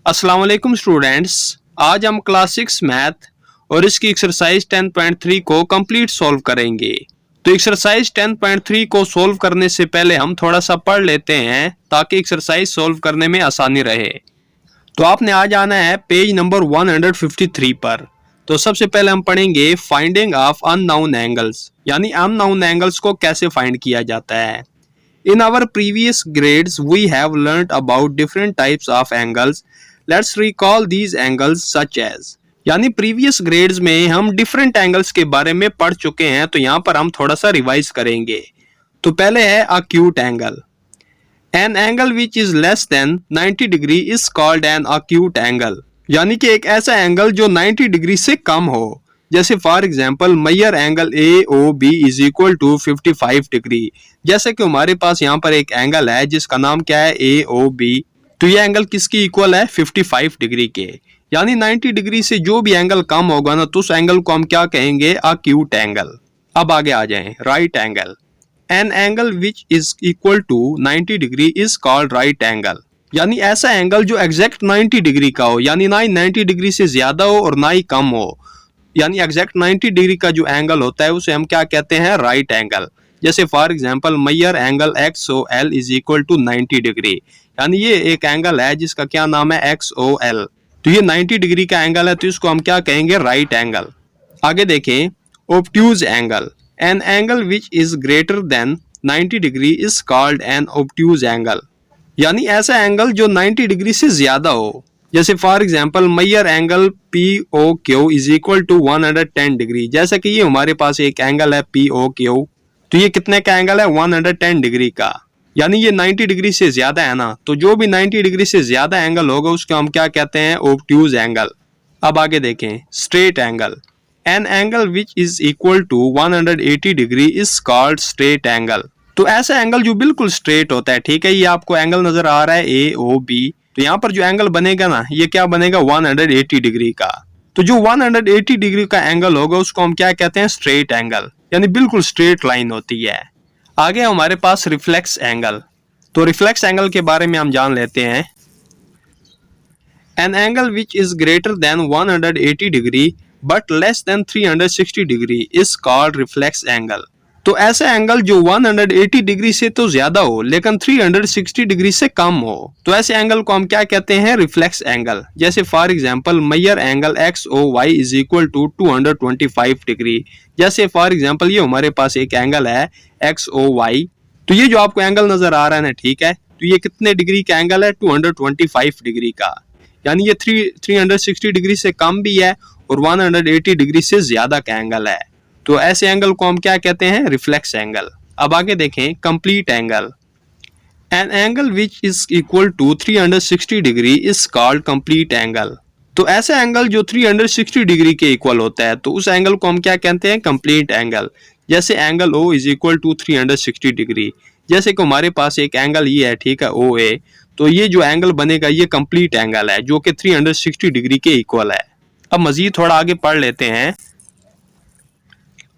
अस्सलाम वालेकुम स्टूडेंट्स। आज हम क्लास 6 मैथ और इसकी एक्सरसाइज 10.3 को कंप्लीट सॉल्व करेंगे। तो एक्सरसाइज 10.3 को सॉल्व करने से पहले हम थोड़ा सा पढ़ लेते हैं ताकि एक्सरसाइज सॉल्व करने में आसानी रहे। तो आपने आज आना है पेज नंबर 153 पर। तो सबसे पहले हम पढ़ेंगे फाइंडिंग ऑफ अननोन एंगल्स, यानी अननोन एंगल्स को कैसे फाइंड किया जाता है। In our previous grades, we have learnt about different types of angles. Let's recall these angles such as. यानी प्रीवियस ग्रेड्स में हम डिफरेंट एंगल्स के बारे में पढ़ चुके हैं, तो यहाँ पर हम थोड़ा सा रिवाइज करेंगे। तो पहले है acute angle. An angle which is less than 90 degree is called an acute angle. यानी कि एक ऐसा एंगल जो 90 डिग्री से कम हो। जैसे for example measure angle AOB is equal to 55 degree. जैसे कि हमारे पास यहाँ पर एक एंगल है जिसका नाम क्या है AOB। तो ये एंगल किसकी इक्वल है 55 डिग्री के। यानी 90 डिग्री से जो भी एंगल कम होगा ना, तो उस एंगल को हम क्या कहेंगे अक्यूट एंगल। अब आगे आ जाएं right angle. An angle which is equal to 90 degree is called right angle. यानी ऐसा एंगल जो एग्जैक्ट 90 डिग्री का हो, यानी ना ही 90 डिग्री से ज्यादा हो और ना ही कम हो। यानी एग्जैक्ट 90 डिग्री का जो एंगल होता है उसे हम क्या कहते हैं राइट एंगल। जैसे for example measure angle XOL is equal to 90 degree. यानी ये एक एंगल है जिसका क्या नाम है XOL। तो ये 90 डिग्री का एंगल है, तो इसको हम क्या कहेंगे राइट एंगल। आगे देखें obtuse angle. An angle which is greater than 90 degree is called an obtuse angle. यानी ऐसा एंगल जो 90 डिग्री से ज्यादा हो। जैसे for example measure angle POQ is equal to 110 degree. जैसा कि ये हमारे पास एक एंगल है POQ, तो ये कितने का एंगल है 110 डिग्री का। यानी ये 90 डिग्री से ज्यादा है ना, तो जो भी 90 डिग्री से ज्यादा एंगल होगा उसको हम क्या कहते हैं ऑब्ट्यूज एंगल। अब आगे देखें straight angle. An angle which is equal to 180 degree is called straight angle. तो ऐसा एंगल जो बिल्कुल स्ट्रेट होता है, ठीक है। ये आपको एंगल नजर आ रहा है AOB। तो यहाँ पर जो एंगल बनेगा ना, ये क्या बनेगा 180 डिग्री का। तो जो 180 डिग्री का एंगल होगा उसको हम क्या कहते हैं स्ट्रेट एंगल, यानी बिल्कुल स्ट्रेट लाइन होती है। आगे हमारे पास रिफ्लेक्स एंगल। तो रिफ्लेक्स एंगल के बारे में हम जान लेते हैं। N angle which is greater than 180 degree but less than 360 degree is called reflex angle. तो ऐसा एंगल जो 180 डिग्री से तो ज्यादा हो लेकिन 360 डिग्री से कम हो, तो ऐसे एंगल को हम क्या कहते हैं रिफ्लेक्स एंगल। जैसे for example measure angle XOY is equal to 225 degree. जैसे फॉर एग्जांपल ये हमारे पास एक एंगल है XOY। तो ये जो आपको एंगल नजर आ रहा है ना, ठीक है, तो ये कितने डिग्री का एंगल है 225 डिग्री का। यानी ये 360 डिग्री से कम भी है और 180 डिग्री से ज्यादा का एंगल है। तो ऐसे एंगल को हम क्या कहते हैं रिफ्लेक्स एंगल। अब आगे देखें complete angle. An angle which is equal to 360 degree is called complete angle. तो ऐसा एंगल जो 360 डिग्री के इक्वल होता है, तो उस एंगल को हम क्या कहते हैं कंप्लीट एंगल। जैसे angle O is equal to 360 degree. जैसे कि हमारे पास एक एंगल ये है, ठीक है OA। तो ये जो एंगल बनेगा ये कंप्लीट एंगल है जो कि 360 डिग्री के इक्वल है। अब मजीद थोड़ा आगे पढ़ लेते हैं।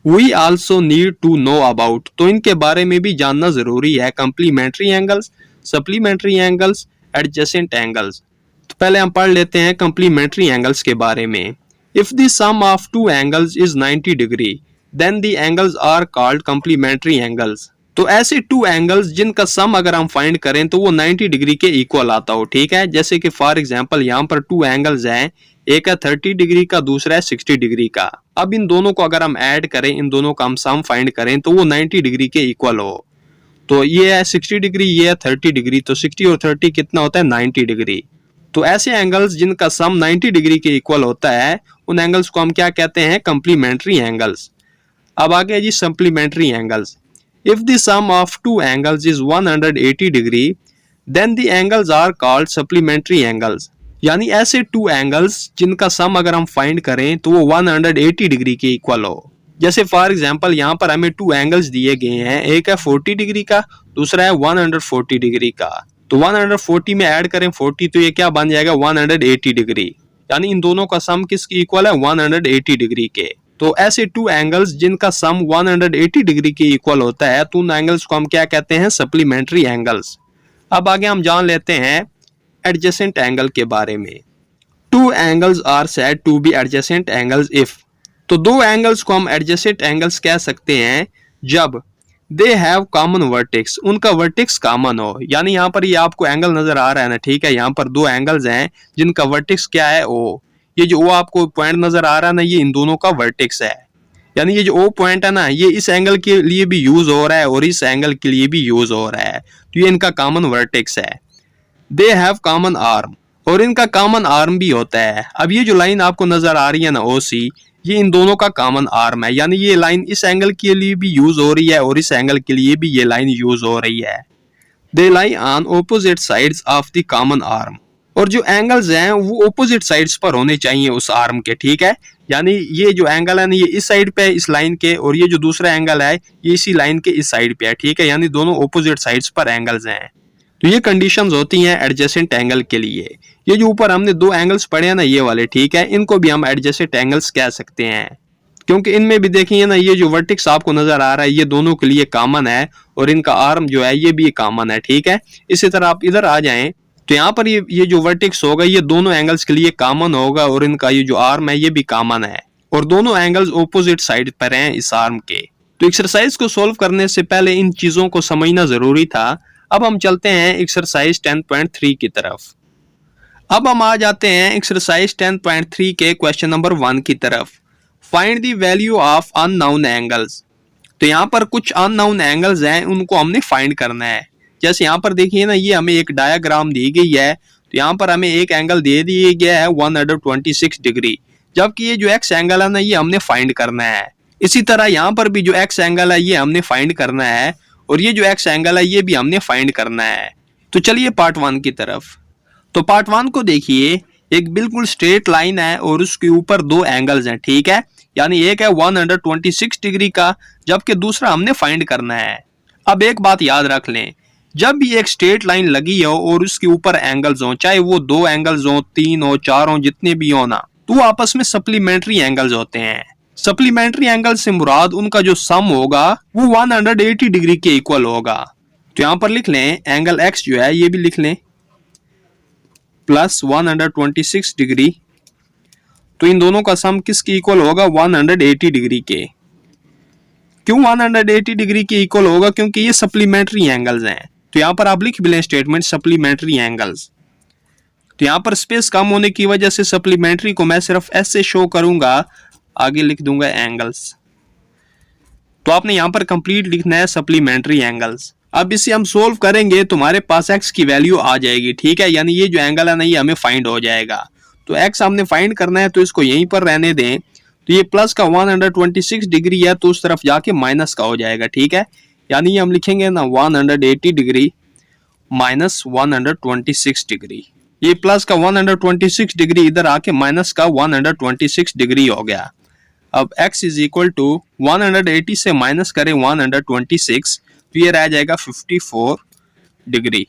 We also need to know about, तो इनके बारे में भी जानना जरूरी है complementary angles, supplementary angles, adjacent angles. तो पहले हम पढ़ लेते हैं कंप्लीमेंट्री एंगल्स के बारे में। If the sum of two angles is 90 degree, then the angles are called complementary angles. तो ऐसे टू एंगल्स जिनका सम अगर हम फाइंड करें तो वो 90 डिग्री के इक्वल आता हो, ठीक है। जैसे कि फॉर एग्जांपल यहाँ पर टू एंगल्स हैं, एक है 30 डिग्री का, दूसरा है 60 डिग्री का। अब इन दोनों को अगर हम ऐड करें, इन दोनों का हम सम फाइंड करें तो वो 90 डिग्री के इक्वल हो। तो ये है 60 डिग्री, ये है 30 डिग्री, तो 60 और 30 कितना होता है 90 डिग्री। तो ऐसे एंगल्स जिनका सम 90 डिग्री के इक्वल होता है उन एंगल्स को हम क्या कहते हैं कंप्लीमेंट्री एंगल्स। अब आगे जी supplementary angles. If the sum of two angles is 180 degree then the angles are called supplementary angles. यानी ऐसे टू एंगल्स जिनका सम अगर हम फाइंड करें तो वो 180 डिग्री के इक्वल हो। जैसे फॉर एग्जांपल यहाँ पर हमें टू एंगल्स दिए गए हैं, एक है 40 डिग्री का, दूसरा है 140 डिग्री का। तो 140 में ऐड करें 40 तो ये क्या बन जाएगा 180 डिग्री। यानी इन दोनों का सम किसकी इक्वल है 180 डिग्री के। तो ऐसे टू एंगल्स जिनका सम 180 डिग्री के इक्वल होता है तो उन एंगल्स को हम क्या कहते हैं सप्लीमेंट्री एंगल्स। अब आगे हम जान लेते हैं एडजेसेंट एंगल के बारे में। Two angles are said to be adjacent angles if, तो दो एंगल्स को हम एडजेसेंट एंगल्स कह सकते हैं जब दे हैव कॉमन वर्टेक्स, उनका वर्टेक्स कॉमन हो। यानी यहाँ पर ये आपको एंगल नजर आ रहा है ना, ठीक है, यहाँ पर दो एंगल्स हैं जिनका वर्टेक्स क्या है, ओ। ये जो ओ आपको पॉइंट नजर आ रहा है ना, ये इन दोनों का वर्टेक्स है। यानी ये जो ओ पॉइंट है ना, ये इस एंगल के लिए भी यूज हो रहा है और इस एंगल के लिए भी यूज हो रहा है, तो ये इनका कॉमन वर्टेक्स है। दे हैव कॉमन आर्म, और इनका कॉमन आर्म भी होता है। अब ये जो लाइन आपको नजर आ रही है ना ओ सी, ये इन दोनों का कॉमन आर्म है। यानी ये लाइन इस एंगल के लिए भी यूज हो रही है और इस एंगल के लिए भी ये लाइन यूज हो रही है। They lie on opposite sides of the common arm, और जो एंगल्स हैं वो ऑपोजिट साइड्स पर होने चाहिए उस आर्म के, ठीक है। यानी ये जो एंगल है ना, ये इस साइड पे है इस लाइन के, और ये जो दूसरा एंगल है ये इसी लाइन के इस साइड पे है, ठीक है। यानी दोनों ऑपोजिट साइड्स पर एंगल्स हैं। तो ये कंडीशंस होती हैं एडजेसेंट एंगल के लिए। ये जो ऊपर हमने दो एंगल्स पढ़े हैं ना, ये वाले, ठीक है, इनको भी हम एडजेसेंट एंगल्स कह सकते हैं, क्योंकि इनमें भी देखिए ना, ये जो वर्टेक्स आपको नजर आ रहा है ये दोनों के लिए कॉमन है और इनका आर्म जो है ये भी कॉमन है, ठीक है। इसी तरह आप इधर आ जाएं तो यहाँ पर ये जो वर्टेक्स होगा ये दोनों एंगल्स के लिए कॉमन होगा और इनका ये जो आर्म है ये भी कॉमन है, और दोनों एंगल्स ऑपोजिट साइड पर हैं इस आर्म के। तो एक्सरसाइज को सोल्व करने से पहले इन चीजों को समझना जरूरी था। अब हम चलते हैं एक्सरसाइज 10.3 की तरफ। अब हम आ जाते हैं एक्सरसाइज 10.3 के क्वेश्चन नंबर 1 की तरफ। Find the value of unknown angles. तो यहाँ पर कुछ अननोन एंगल्स हैं, उनको हमने फाइंड करना है। जैसे यहाँ पर देखिए ना, ये हमें एक डायग्राम दी गई है, तो यहाँ पर हमें एक एंगल दे दिया गया है 126 डिग्री, जबकि ये जो एक्स एंगल है ना ये हमने फाइंड करना है। इसी तरह यहाँ पर भी जो एक्स एंगल है ये हमने फाइंड करना है, और ये जो एक्स एंगल है ये भी हमने फाइंड करना है। तो चलिए पार्ट 1 की तरफ। तो पार्ट 1 को देखिए, एक बिल्कुल स्ट्रेट लाइन है और उसके ऊपर दो एंगल्स हैं, ठीक है। यानी एक है 126 डिग्री का, जबकि दूसरा हमने फाइंड करना है। अब एक बात याद रख लें, जब भी एक स्ट्रेट लाइन लगी हो और उसके ऊपर एंगल्स हो, चाहे वो दो एंगल्स हो, तीन हो, चार हो, जितने भी हो ना, तो वो आपस में सप्लीमेंट्री एंगल्स होते हैं। सप्लीमेंट्री एंगल से मुराद उनका जो सम होगा वो 180 डिग्री के इक्वल होगा। तो यहां पर लिख लें एंगल एक्स जो है ये भी लिख लें प्लस 126 डिग्री, तो इन दोनों का सम किसके इक्वल होगा, 180 डिग्री के। क्यों 180 डिग्री के इक्वल होगा, क्योंकि ये सप्लीमेंट्री एंगल्स हैं। तो यहां पर आप लिख भी लें स्टेटमेंट सप्लीमेंट्री एंगल्स। तो यहां पर स्पेस कम होने की वजह से सप्लीमेंट्री को मैं सिर्फ ऐसे शो करूंगा, आगे लिख दूंगा एंगल्स। तो आपने यहां पर कंप्लीट लिखना है सप्लीमेंट्री एंगल्स। अब इसे हम सोल्व करेंगे, तुम्हारे पास एक्स की वैल्यू आ जाएगी, ठीक है। यानी ये जो एंगल है ना ये हमें फाइंड हो जाएगा। तो एक्स हमने फाइंड करना है, तो इसको यहीं पर रहने दें। तो ये प्लस का 126 डिग्री है, तो उस तरफ जाके माइनस का हो जाएगा, ठीक है। यानी ये हम लिखेंगे ना 180 डिग्री माइनस 126 डिग्री। ये प्लस का 126 डिग्री इधर आके माइनस का 126 डिग्री हो गया। अब x इज इक्वल टू 180 से माइनस करें 126, तो ये रह जाएगा 54 डिग्री।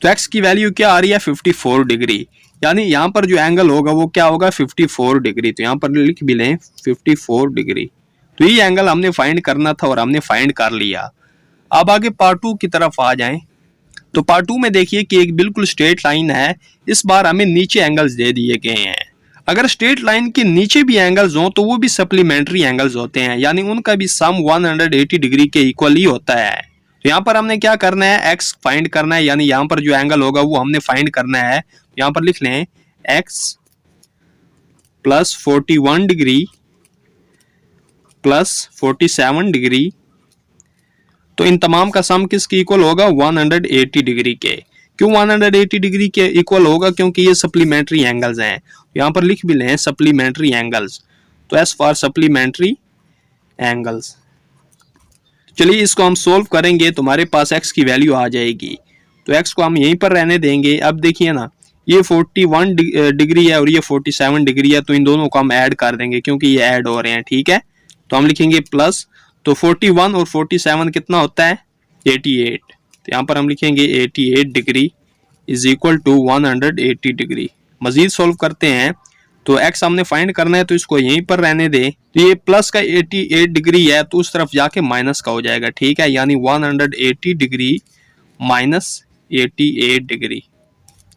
तो x की वैल्यू क्या आ रही है, 54 डिग्री। यानी यहाँ पर जो एंगल होगा वो क्या होगा, 54 डिग्री। तो यहाँ पर लिख भी लें 54 डिग्री। तो ये एंगल हमने फाइंड करना था और हमने फाइंड कर लिया। अब आगे पार्ट 2 की तरफ आ जाएं। तो पार्ट 2 में देखिए कि एक बिल्कुल स्ट्रेट लाइन है, इस बार हमें नीचे एंगल्स दे दिए गए हैं। अगर स्ट्रेट लाइन के नीचे भी एंगल्स हों तो वो भी सप्लीमेंट्री एंगल्स होते हैं, यानी उनका भी सम 180 डिग्री के इक्वल ही होता है। तो यहाँ पर हमने क्या करना है, x फाइंड करना है, यानी यहाँ पर जो एंगल होगा वो हमने फाइंड करना है। यहाँ पर लिख लें x plus 41 degree plus 47 degree, तो इन तमाम का सम किसके इक्वल होगा, 180 डिग्री के। क्यों 180 डिग्री के इक्वल होगा, क्योंकि ये सप्लीमेंट्री एंगल्स हैं। यहाँ पर लिख भी लें सप्लीमेंट्री एंगल्स। तो एस फॉर सप्लीमेंट्री एंगल्स। चलिए इसको हम सोल्व करेंगे, तुम्हारे पास x की वैल्यू आ जाएगी। तो x को हम यहीं पर रहने देंगे। अब देखिए ना, ये 41 डिग्री है और ये 47 डिग्री है, तो इन दोनों को हम ऐड कर देंगे क्योंकि ये ऐड हो रहे हैं, ठीक है। तो हम लिखेंगे प्लस, तो 41 और 47 कितना होता है, 88। तो यहाँ पर हम लिखेंगे 88 degree is equal to 180 degree. मजीद सोल्व करते हैं, तो x हमने फाइंड करना है, तो इसको यहीं पर रहने दें। तो ये प्लस का 88 डिग्री है, तो उस तरफ जाके माइनस का हो जाएगा, ठीक है। यानी 180 डिग्री माइनस 88 डिग्री।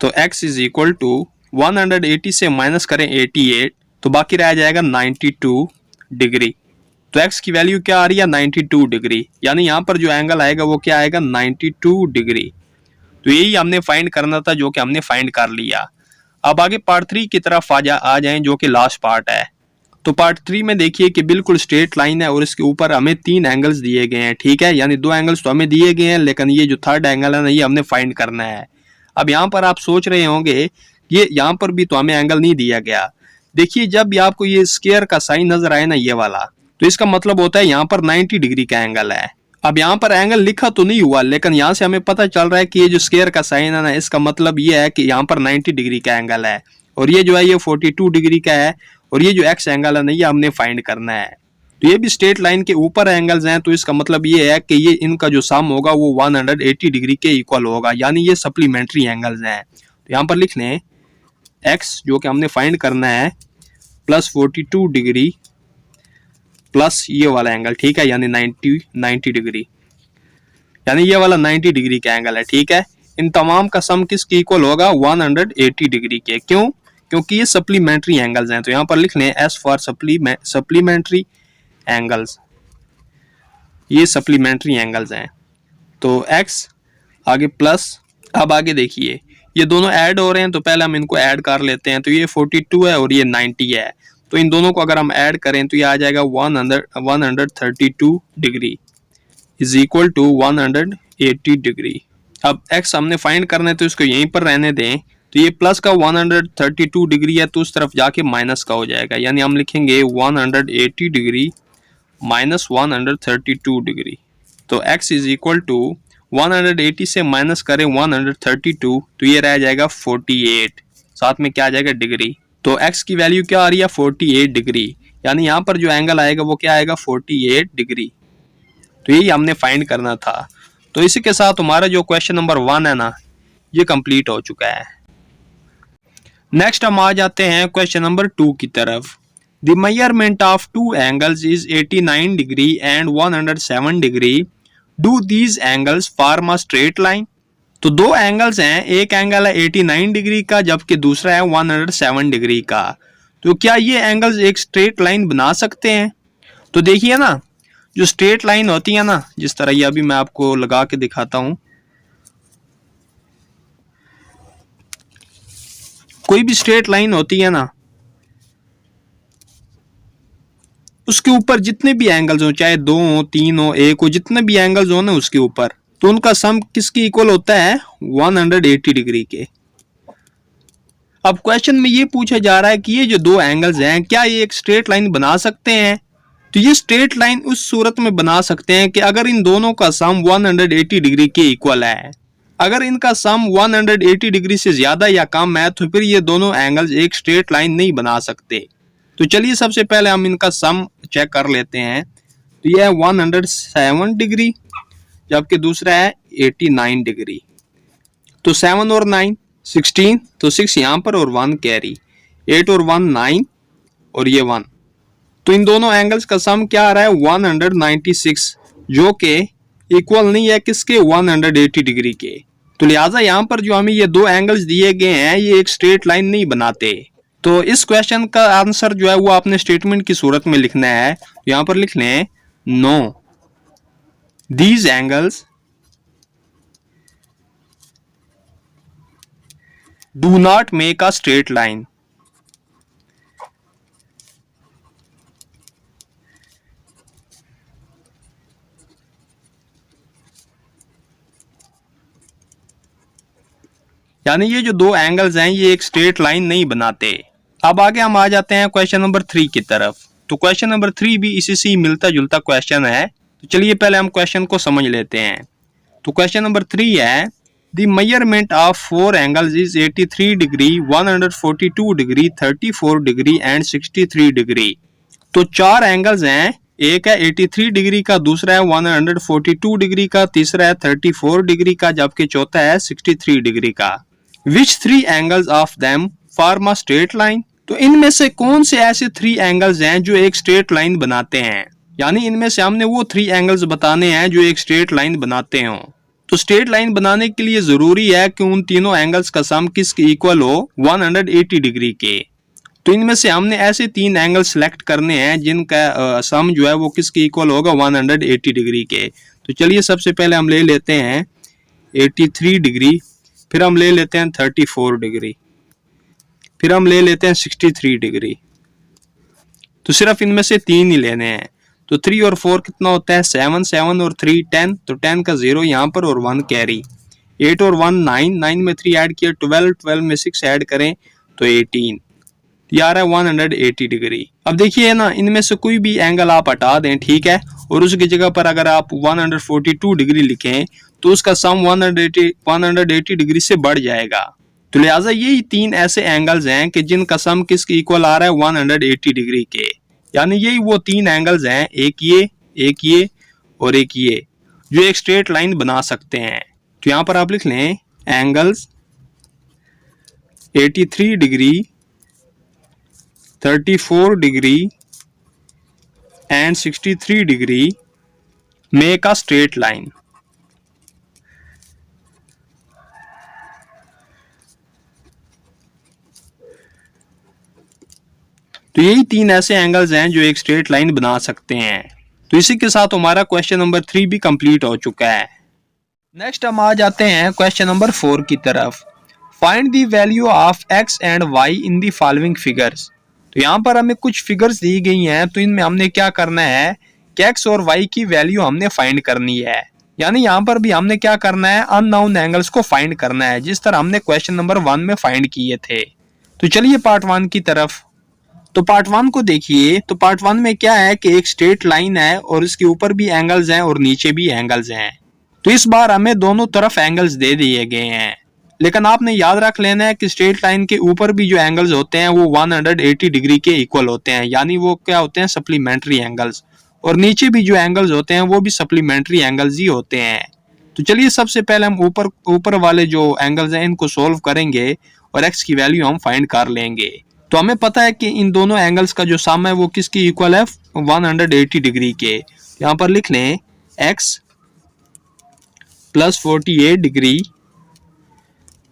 तो x इज इक्वल टू 180 से माइनस करें 88 तो बाकी रह जाएगा 92 डिग्री। तो x की वैल्यू क्या आ रही है 92 डिग्री, यानी यहाँ पर जो एंगल आएगा वो क्या आएगा 92 डिग्री। तो यही हमने फाइंड करना था जो कि हमने फाइंड कर लिया। अब आगे पार्ट 3 की तरफ आ जाएं जो कि लास्ट पार्ट है। तो पार्ट 3 में देखिए कि बिल्कुल स्ट्रेट लाइन है और इसके ऊपर हमें 3 एंगल्स दिए गए हैं, ठीक है, यानी 2 एंगल्स तो हमें दिए गए हैं लेकिन ये जो थर्ड एंगल है ना ये हमने फाइंड करना है। अब यहाँ पर आप सोच रहे होंगे ये यहाँ पर भी तो हमें एंगल नहीं दिया गया। देखिए जब भी आपको ये स्क्वायर का साइन नजर आए ना ये वाला, तो इसका मतलब होता है यहाँ पर 90 डिग्री का एंगल है। अब यहाँ पर एंगल लिखा तो नहीं हुआ लेकिन यहाँ से हमें पता चल रहा है कि ये जो स्क्वायर का साइन है ना इसका मतलब ये है कि यहाँ पर 90 डिग्री का एंगल है और ये जो है ये 42 डिग्री का है और ये जो एक्स एंगल है ना ये हमने फाइंड करना है। तो ये भी स्ट्रेट लाइन के ऊपर एंगल्स हैं तो इसका मतलब ये है कि ये इनका जो सम होगा वो 180 डिग्री के इक्वल होगा, यानी ये सप्लीमेंट्री एंगल्स हैं। तो यहाँ पर लिख लें एक्स जो कि हमने फाइंड करना है प्लस 42 डिग्री प्लस ये वाला एंगल, ठीक है, यानी 90 डिग्री, यानी ये वाला 90 डिग्री का एंगल है, ठीक है। इन तमाम का सम किसके इक्वल होगा 180 डिग्री के। क्यों? क्योंकि ये सप्लीमेंट्री एंगल्स हैं। तो यहाँ पर लिख लें एस फॉर सप्लीमेंट्री एंगल्स, ये सप्लीमेंट्री एंगल्स हैं। तो एक्स आगे प्लस, अब आगे देखिए ये दोनों ऐड हो रहे हैं तो पहले हम इनको ऐड कर लेते हैं। तो ये 42 है और ये 90 है, तो इन दोनों को अगर हम ऐड करें तो ये आ जाएगा 132 degree is equal to 180 degree. अब x हमने फाइंड करना है तो इसको यहीं पर रहने दें। तो ये प्लस का 132 डिग्री है तो उस तरफ जाके माइनस का हो जाएगा, यानी हम लिखेंगे 180 डिग्री माइनस 132 डिग्री। तो x इज इक्वल टू 180 से माइनस करें 132 तो ये रह जाएगा 48, साथ में क्या आ जाएगा डिग्री। तो x की वैल्यू क्या आ रही है 48 डिग्री, यानी यहाँ पर जो एंगल आएगा वो क्या आएगा 48 डिग्री। तो यही हमने फाइंड करना था। तो इसी के साथ हमारा जो क्वेश्चन नंबर 1 है ना ये कंप्लीट हो चुका है। नेक्स्ट हम आ जाते हैं क्वेश्चन नंबर 2 की तरफ। The measurement of two angles is 89 degree and 107 degree. Do these angles form a straight line. तो दो एंगल्स हैं, एक एंगल है 89 डिग्री का जबकि दूसरा है 107 डिग्री का। तो क्या ये एंगल्स एक स्ट्रेट लाइन बना सकते हैं? तो देखिए ना जो स्ट्रेट लाइन होती है ना, जिस तरह ये अभी मैं आपको लगा के दिखाता हूं, कोई भी स्ट्रेट लाइन होती है ना उसके ऊपर जितने भी एंगल्स हो, चाहे 2 हो 3 हो 1 हो, जितने भी एंगल्स हो ना उसके ऊपर, तो उनका सम किसके इक्वल होता है 180 डिग्री के। अब क्वेश्चन में ये पूछा जा रहा है कि ये जो दो एंगल्स हैं क्या ये एक स्ट्रेट लाइन बना सकते हैं। तो ये स्ट्रेट लाइन उस सूरत में बना सकते हैं कि अगर इन दोनों का सम 180 डिग्री के इक्वल है। अगर इनका सम 180 डिग्री से ज्यादा या कम है तो फिर ये दोनों एंगल्स एक स्ट्रेट लाइन नहीं बना सकते। तो चलिए सबसे पहले हम इनका सम चेक कर लेते हैं। तो यह है 107 डिग्री जबकि दूसरा है 89 डिग्री। तो 7 और 9 16, तो 6 यहाँ पर और 1 कैरी, 8 और 1 9 और ये 1। तो इन दोनों एंगल्स का सम क्या आ रहा है 196, जो कि इक्वल नहीं है किसके 180 डिग्री के। तो लिहाजा यहाँ पर जो हमें ये दो एंगल्स दिए गए हैं ये एक स्ट्रेट लाइन नहीं बनाते। तो इस क्वेश्चन का आंसर जो है वो आपने स्टेटमेंट की सूरत में लिखना है। यहाँ पर लिख लें know these angles do not make a straight line. यानी ये जो दो एंगल्स हैं ये एक स्ट्रेट लाइन नहीं बनाते। अब आगे हम आ जाते हैं क्वेश्चन नंबर 3 की तरफ। तो क्वेश्चन नंबर 3 भी इसी से मिलता जुलता क्वेश्चन है। तो चलिए पहले हम क्वेश्चन को समझ लेते हैं। तो क्वेश्चन नंबर 3 है the measurement of 4 angles is 83 degree 142 degree 34 degree and 63 degree. तो 4 एंगल्स हैं, एक है 83 डिग्री का, दूसरा है 142 डिग्री का, तीसरा है 34 डिग्री का, जबकि चौथा है 63 डिग्री का। विच 3 angles of them form a straight line. तो इनमें से कौन से ऐसे 3 एंगल्स हैं जो एक स्ट्रेट लाइन बनाते हैं। यानी इनमें से हमने वो 3 एंगल्स बताने हैं जो एक स्ट्रेट लाइन बनाते हों। तो स्ट्रेट लाइन बनाने के लिए जरूरी है कि उन तीनों एंगल्स का सम किसके इक्वल हो, 180 डिग्री के। तो इनमें से हमने ऐसे तीन एंगल सेलेक्ट करने हैं जिनका सम जो है वो किसके इक्वल होगा, 180 डिग्री के। तो चलिए सबसे पहले हम ले लेते हैं 83 डिग्री, फिर हम ले लेते हैं 34 डिग्री, फिर हम ले लेते हैं 63 डिग्री। तो सिर्फ इनमें से तीन ही लेने हैं। तो 3 और 4 कितना होता है, 7, 7 और 3 10, तो 10 का 0 यहाँ पर और 1 कैरी। 8 और 1 9, 9 में 3 ऐड किया 12, 12 में 6 ऐड करें तो 18। ये आ रहा है 180 डिग्री। अब देखिए ना, इनमें से कोई भी एंगल आप हटा दें, ठीक है, और उसकी जगह पर अगर आप 142 डिग्री लिखें तो उसका सम 180 डिग्री से बढ़ जाएगा। तो लिहाजा यही तीन ऐसे एंगल्स हैं कि जिनका सम किसके इक्वल आ रहा है, 180 डिग्री के। यानी यही वो तीन एंगल्स हैं, एक ये और एक ये, जो एक स्ट्रेट लाइन बना सकते हैं। तो यहां पर आप लिख लें angles 83 degree, 34 degree and 63 degree make a straight line। तो यही तीन ऐसे एंगल्स हैं जो एक स्ट्रेट लाइन बना सकते हैं। तो इसी के साथ हमारा क्वेश्चन नंबर 3 भी कंप्लीट हो चुका है। नेक्स्ट हम आ जाते हैं क्वेश्चन नंबर 4 की तरफ। Find the value of x and y in the following figures. तो यहाँ पर हमें कुछ फिगर्स दी गई हैं, तो इनमें हमने क्या करना है कि x और y की वैल्यू हमने फाइंड करनी है। यानी यहाँ पर भी हमने क्या करना है, अननोन एंगल्स को फाइंड करना है, जिस तरह हमने क्वेश्चन नंबर 1 में फाइंड किए थे। तो चलिए पार्ट 1 की तरफ। तो पार्ट 1 को देखिए। तो पार्ट 1 में क्या है कि एक स्ट्रेट लाइन है और इसके ऊपर भी एंगल्स हैं और नीचे भी एंगल्स हैं। तो इस बार हमें दोनों तरफ एंगल्स दे दिए गए हैं, लेकिन आपने याद रख लेना है कि स्ट्रेट लाइन के ऊपर भी जो एंगल्स होते हैं वो 180 डिग्री के इक्वल होते हैं, यानी वो क्या होते हैं, सप्लीमेंट्री एंगल्स। और नीचे भी जो एंगल्स होते हैं वो भी सप्लीमेंट्री एंगल्स ही होते हैं। तो चलिए सबसे पहले हम ऊपर वाले जो एंगल्स हैं इनको सोल्व करेंगे और एक्स की वैल्यू हम फाइंड कर लेंगे। तो हमें पता है कि इन दोनों एंगल्स का जो सम है वो किसकी इक्वल है, 180 डिग्री के। यहाँ पर लिख लें x प्लस 48 डिग्री।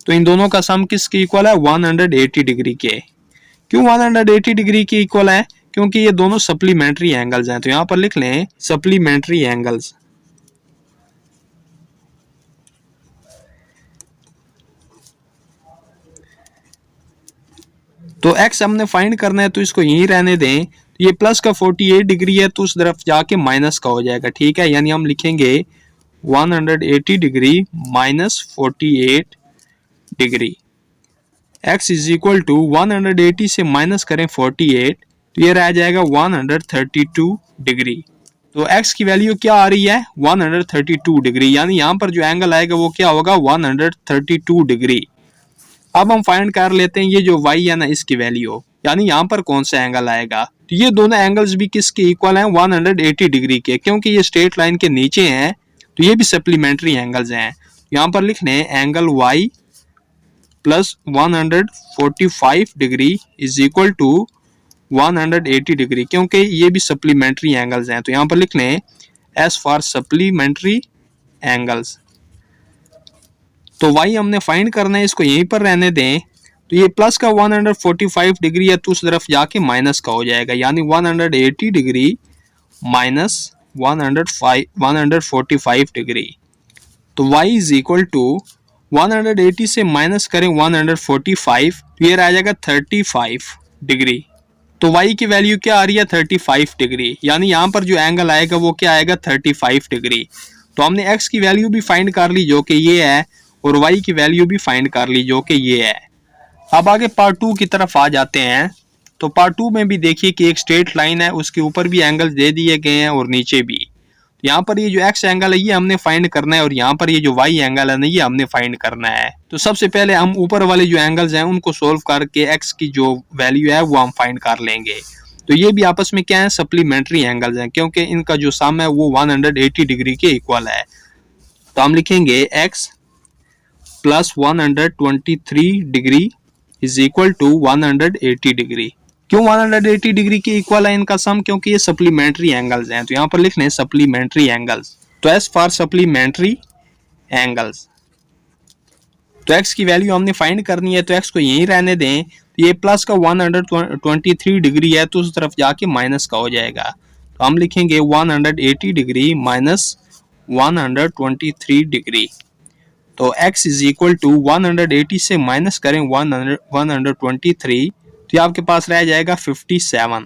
तो इन दोनों का सम किसकी इक्वल है, 180 डिग्री के। क्यों 180 डिग्री की इक्वल है, क्योंकि ये दोनों सप्लीमेंट्री एंगल्स हैं। तो यहां पर लिख लें सप्लीमेंट्री एंगल्स। तो x हमने फाइंड करना है तो इसको यहीं रहने दें। तो ये प्लस का 48 डिग्री है तो उस तरफ जाके माइनस का हो जाएगा, ठीक है। यानी हम लिखेंगे 180 degree minus 48 degree. x is equal to 180 से माइनस करें 48 तो ये रह जाएगा 132 डिग्री। तो x की वैल्यू क्या आ रही है, 132 डिग्री। यानी यहाँ पर जो एंगल आएगा वो क्या होगा, 132 डिग्री। अब हम फाइंड कर लेते हैं ये जो y है ना, इसकी वैल्यू, यानी यहाँ पर कौन सा एंगल आएगा। तो ये दोनों एंगल्स भी किसके इक्वल हैं, 180 डिग्री के, क्योंकि ये स्ट्रेट लाइन के नीचे हैं तो ये भी सप्लीमेंट्री एंगल्स हैं। यहाँ पर लिख लें angle y plus 145 degree is equal to 180 degree, क्योंकि ये भी सप्लीमेंट्री एंगल्स हैं। तो यहाँ पर लिख लें एस फॉर सप्लीमेंट्री एंगल्स। तो y हमने फाइंड करना है, इसको यहीं पर रहने दें। तो ये प्लस का 145 डिग्री है तो उस तरफ जाके माइनस का हो जाएगा, यानी 180 डिग्री माइनस 145 डिग्री। तो y इज इक्वल टू 180 से माइनस करें 145 तो ये रह जाएगा 35 डिग्री। तो y की वैल्यू क्या आ रही है, 35 डिग्री। यानी यहाँ पर जो एंगल आएगा वो क्या आएगा, 35 डिग्री। तो हमने x की वैल्यू भी फाइंड कर ली जो कि ये है, और y की वैल्यू भी फाइंड कर ली जो कि ये है। अब आगे पार्ट 2 की तरफ आ जाते हैं। तो पार्ट 2 में भी देखिए कि एक स्ट्रेट लाइन है, उसके ऊपर भी एंगल्स दे दिए गए हैं और नीचे भी। यहाँ पर ये जो x एंगल है ये हमने फाइंड करना है और यहाँ पर ये जो y एंगल है ना ये हमने फाइंड करना है। तो सबसे पहले हम ऊपर वाले जो एंगल्स हैं उनको सोल्व करके x की जो वैल्यू है वो हम फाइंड कर लेंगे। तो ये भी आपस में क्या है, सप्लीमेंट्री एंगल्स हैं, क्योंकि इनका जो सम है वो 180 डिग्री के इक्वल है। तो हम लिखेंगे x plus 123 degree is equal to 180 degree. क्यों 180 डिग्री के इक्वल है इनका सम, क्योंकि ये सप्लीमेंट्री एंगल्स हैं। तो यहाँ पर लिख लें सप्लीमेंट्री एंगल्स। तो एस फॉर सप्लीमेंट्री एंगल्स। तो x की वैल्यू हमने फाइंड करनी है, तो x को यहीं रहने दें। तो ये प्लस का 123 डिग्री है तो उस तरफ जाके माइनस का हो जाएगा। तो हम लिखेंगे 180 डिग्री माइनस 123 डिग्री। तो x इज इक्वल टू 180 से माइनस करें 123, तो ये आपके पास रह जाएगा 57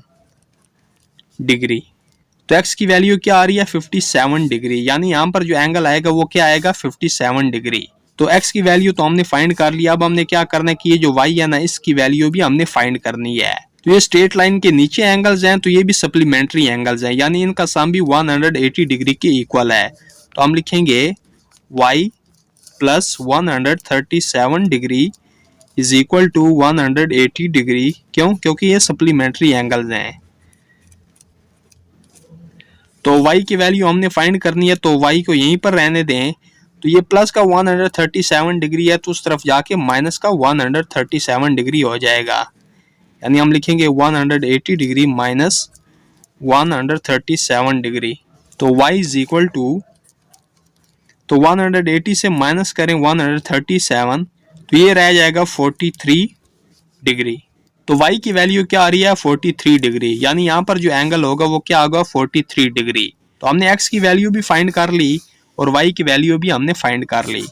डिग्री। तो x की वैल्यू क्या आ रही है 57 डिग्री, यानी यहाँ पर जो एंगल आएगा वो क्या आएगा 57 डिग्री। तो x की वैल्यू तो हमने फाइंड कर लिया। अब हमने क्या करना है कि ये जो y है ना, इसकी वैल्यू भी हमने फाइंड करनी है। तो ये स्ट्रेट लाइन के नीचे एंगल्स हैं, तो ये भी सप्लीमेंट्री एंगल्स हैं, यानी इनका सम भी 180 डिग्री के इक्वल है। तो हम लिखेंगे y plus 137 degree is equal to 180 degree. क्यों? क्योंकि ये सप्लीमेंट्री एंगल्स हैं। तो y की वैल्यू हमने फाइंड करनी है, तो y को यहीं पर रहने दें। तो ये प्लस का 137 डिग्री है तो उस तरफ जाके माइनस का 137 डिग्री हो जाएगा, यानी हम लिखेंगे 180 डिग्री माइनस 137 डिग्री। तो y इज इक्वल टू, तो 180 से माइनस करें 137, तो ये रह जाएगा 43 डिग्री। तो y की वैल्यू क्या आ रही है 43 डिग्री, यानी यहाँ पर जो एंगल होगा वो क्या होगा 43 डिग्री। तो हमने x की वैल्यू भी फाइंड कर ली और y की वैल्यू भी हमने फाइंड कर ली।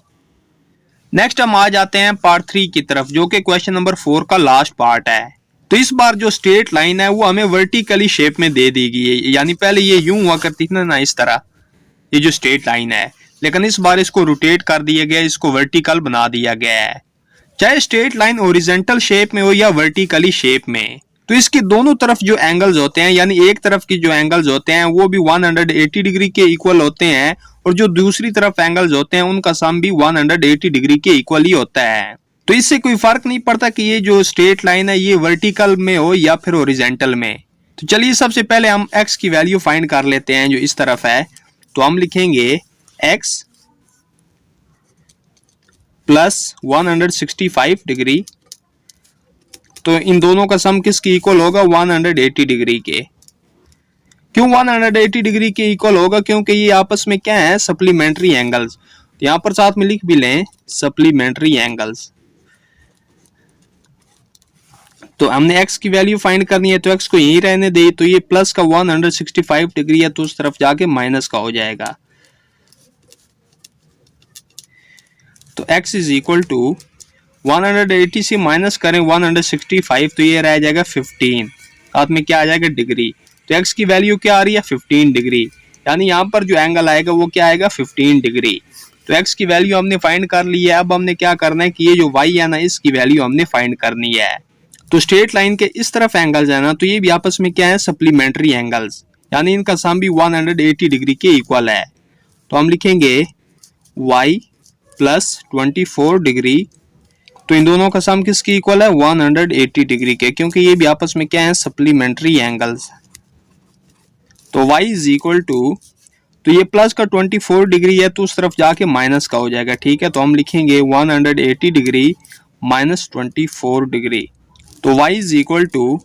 नेक्स्ट हम आ जाते हैं पार्ट 3 की तरफ, जो कि क्वेश्चन नंबर 4 का लास्ट पार्ट है। तो इस बार जो स्ट्रेट लाइन है वो हमें वर्टिकली शेप में दे दी गई है, यानी पहले ये यूं हुआ करती थी ना इस तरह, ये जो स्ट्रेट लाइन है, लेकिन इस बार इसको रोटेट कर दिया गया, इसको वर्टिकल बना दिया गया है। चाहे स्ट्रेट लाइन ओरिजेंटल शेप में हो या वर्टिकली शेप में, तो इसके दोनों तरफ जो एंगल्स होते हैं, यानी एक तरफ की जो एंगल्स होते हैं वो भी 180 डिग्री के इक्वल होते हैं, और जो दूसरी तरफ एंगल्स होते हैं उनका सम भी 180 डिग्री के इक्वल ही होता है। तो इससे कोई फर्क नहीं पड़ता कि ये जो स्ट्रेट लाइन है ये वर्टिकल में हो या फिर ओरिजेंटल में। तो चलिए सबसे पहले हम x की वैल्यू फाइंड कर लेते हैं जो इस तरफ है। तो हम लिखेंगे x प्लस 165 डिग्री, तो इन दोनों का सम किसके इक्वल होगा 180 डिग्री के। क्यों 180 डिग्री के इक्वल होगा? क्योंकि ये आपस में क्या है सप्लीमेंट्री एंगल्स। तो यहां पर साथ में लिख भी लें सप्लीमेंट्री एंगल्स। तो हमने x की वैल्यू फाइंड करनी है, तो x को यहीं रहने दे। तो ये प्लस का 165 डिग्री है तो उस तरफ जाके माइनस का हो जाएगा। तो x इज इक्वल टू 180 से माइनस करें 165, तो ये रह जाएगा 15, साथ में क्या आ जाएगा डिग्री। तो x की वैल्यू क्या आ रही है 15 डिग्री, यानी यहाँ पर जो एंगल आएगा वो क्या आएगा 15 डिग्री। तो x की वैल्यू हमने फाइंड कर ली है। अब हमने क्या करना है कि ये जो y है ना इसकी वैल्यू हमने फाइंड करनी है। तो स्ट्रेट लाइन के इस तरफ एंगल्स है ना, तो ये भी आपस में क्या है सप्लीमेंट्री एंगल्स, यानी इनका सम भी 180 डिग्री के इक्वल है। तो हम लिखेंगे y प्लस 24 डिग्री, तो इन दोनों का सम किसकी इक्वल है 180 डिग्री के, क्योंकि ये भी आपस में क्या है सप्लीमेंट्री एंगल्स। तो y इज इक्वल टू, तो ये प्लस का 24 डिग्री है तो उस तरफ जाके माइनस का हो जाएगा, ठीक है। तो हम लिखेंगे 180 डिग्री माइनस 24 डिग्री। तो y इज इक्वल टू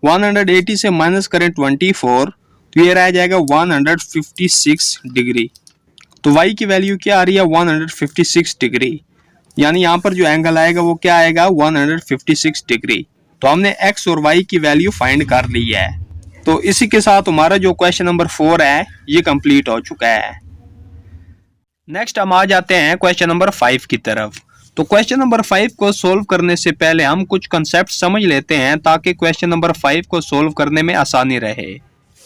180 से माइनस करें 24, तो ये रह जाएगा 156 डिग्री। तो y की वैल्यू क्या आ रही है 156 डिग्री, यानी यहाँ पर जो एंगल आएगा वो क्या आएगा 156 डिग्री। तो हमने x और y की वैल्यू फाइंड कर ली है। तो इसी के साथ हमारा जो क्वेश्चन नंबर 4 है ये कंप्लीट हो चुका है। नेक्स्ट हम आ जाते हैं क्वेश्चन नंबर 5 की तरफ। तो क्वेश्चन नंबर 5 को सोल्व करने से पहले हम कुछ कंसेप्ट समझ लेते हैं ताकि क्वेश्चन नंबर 5 को सोल्व करने में आसानी रहे।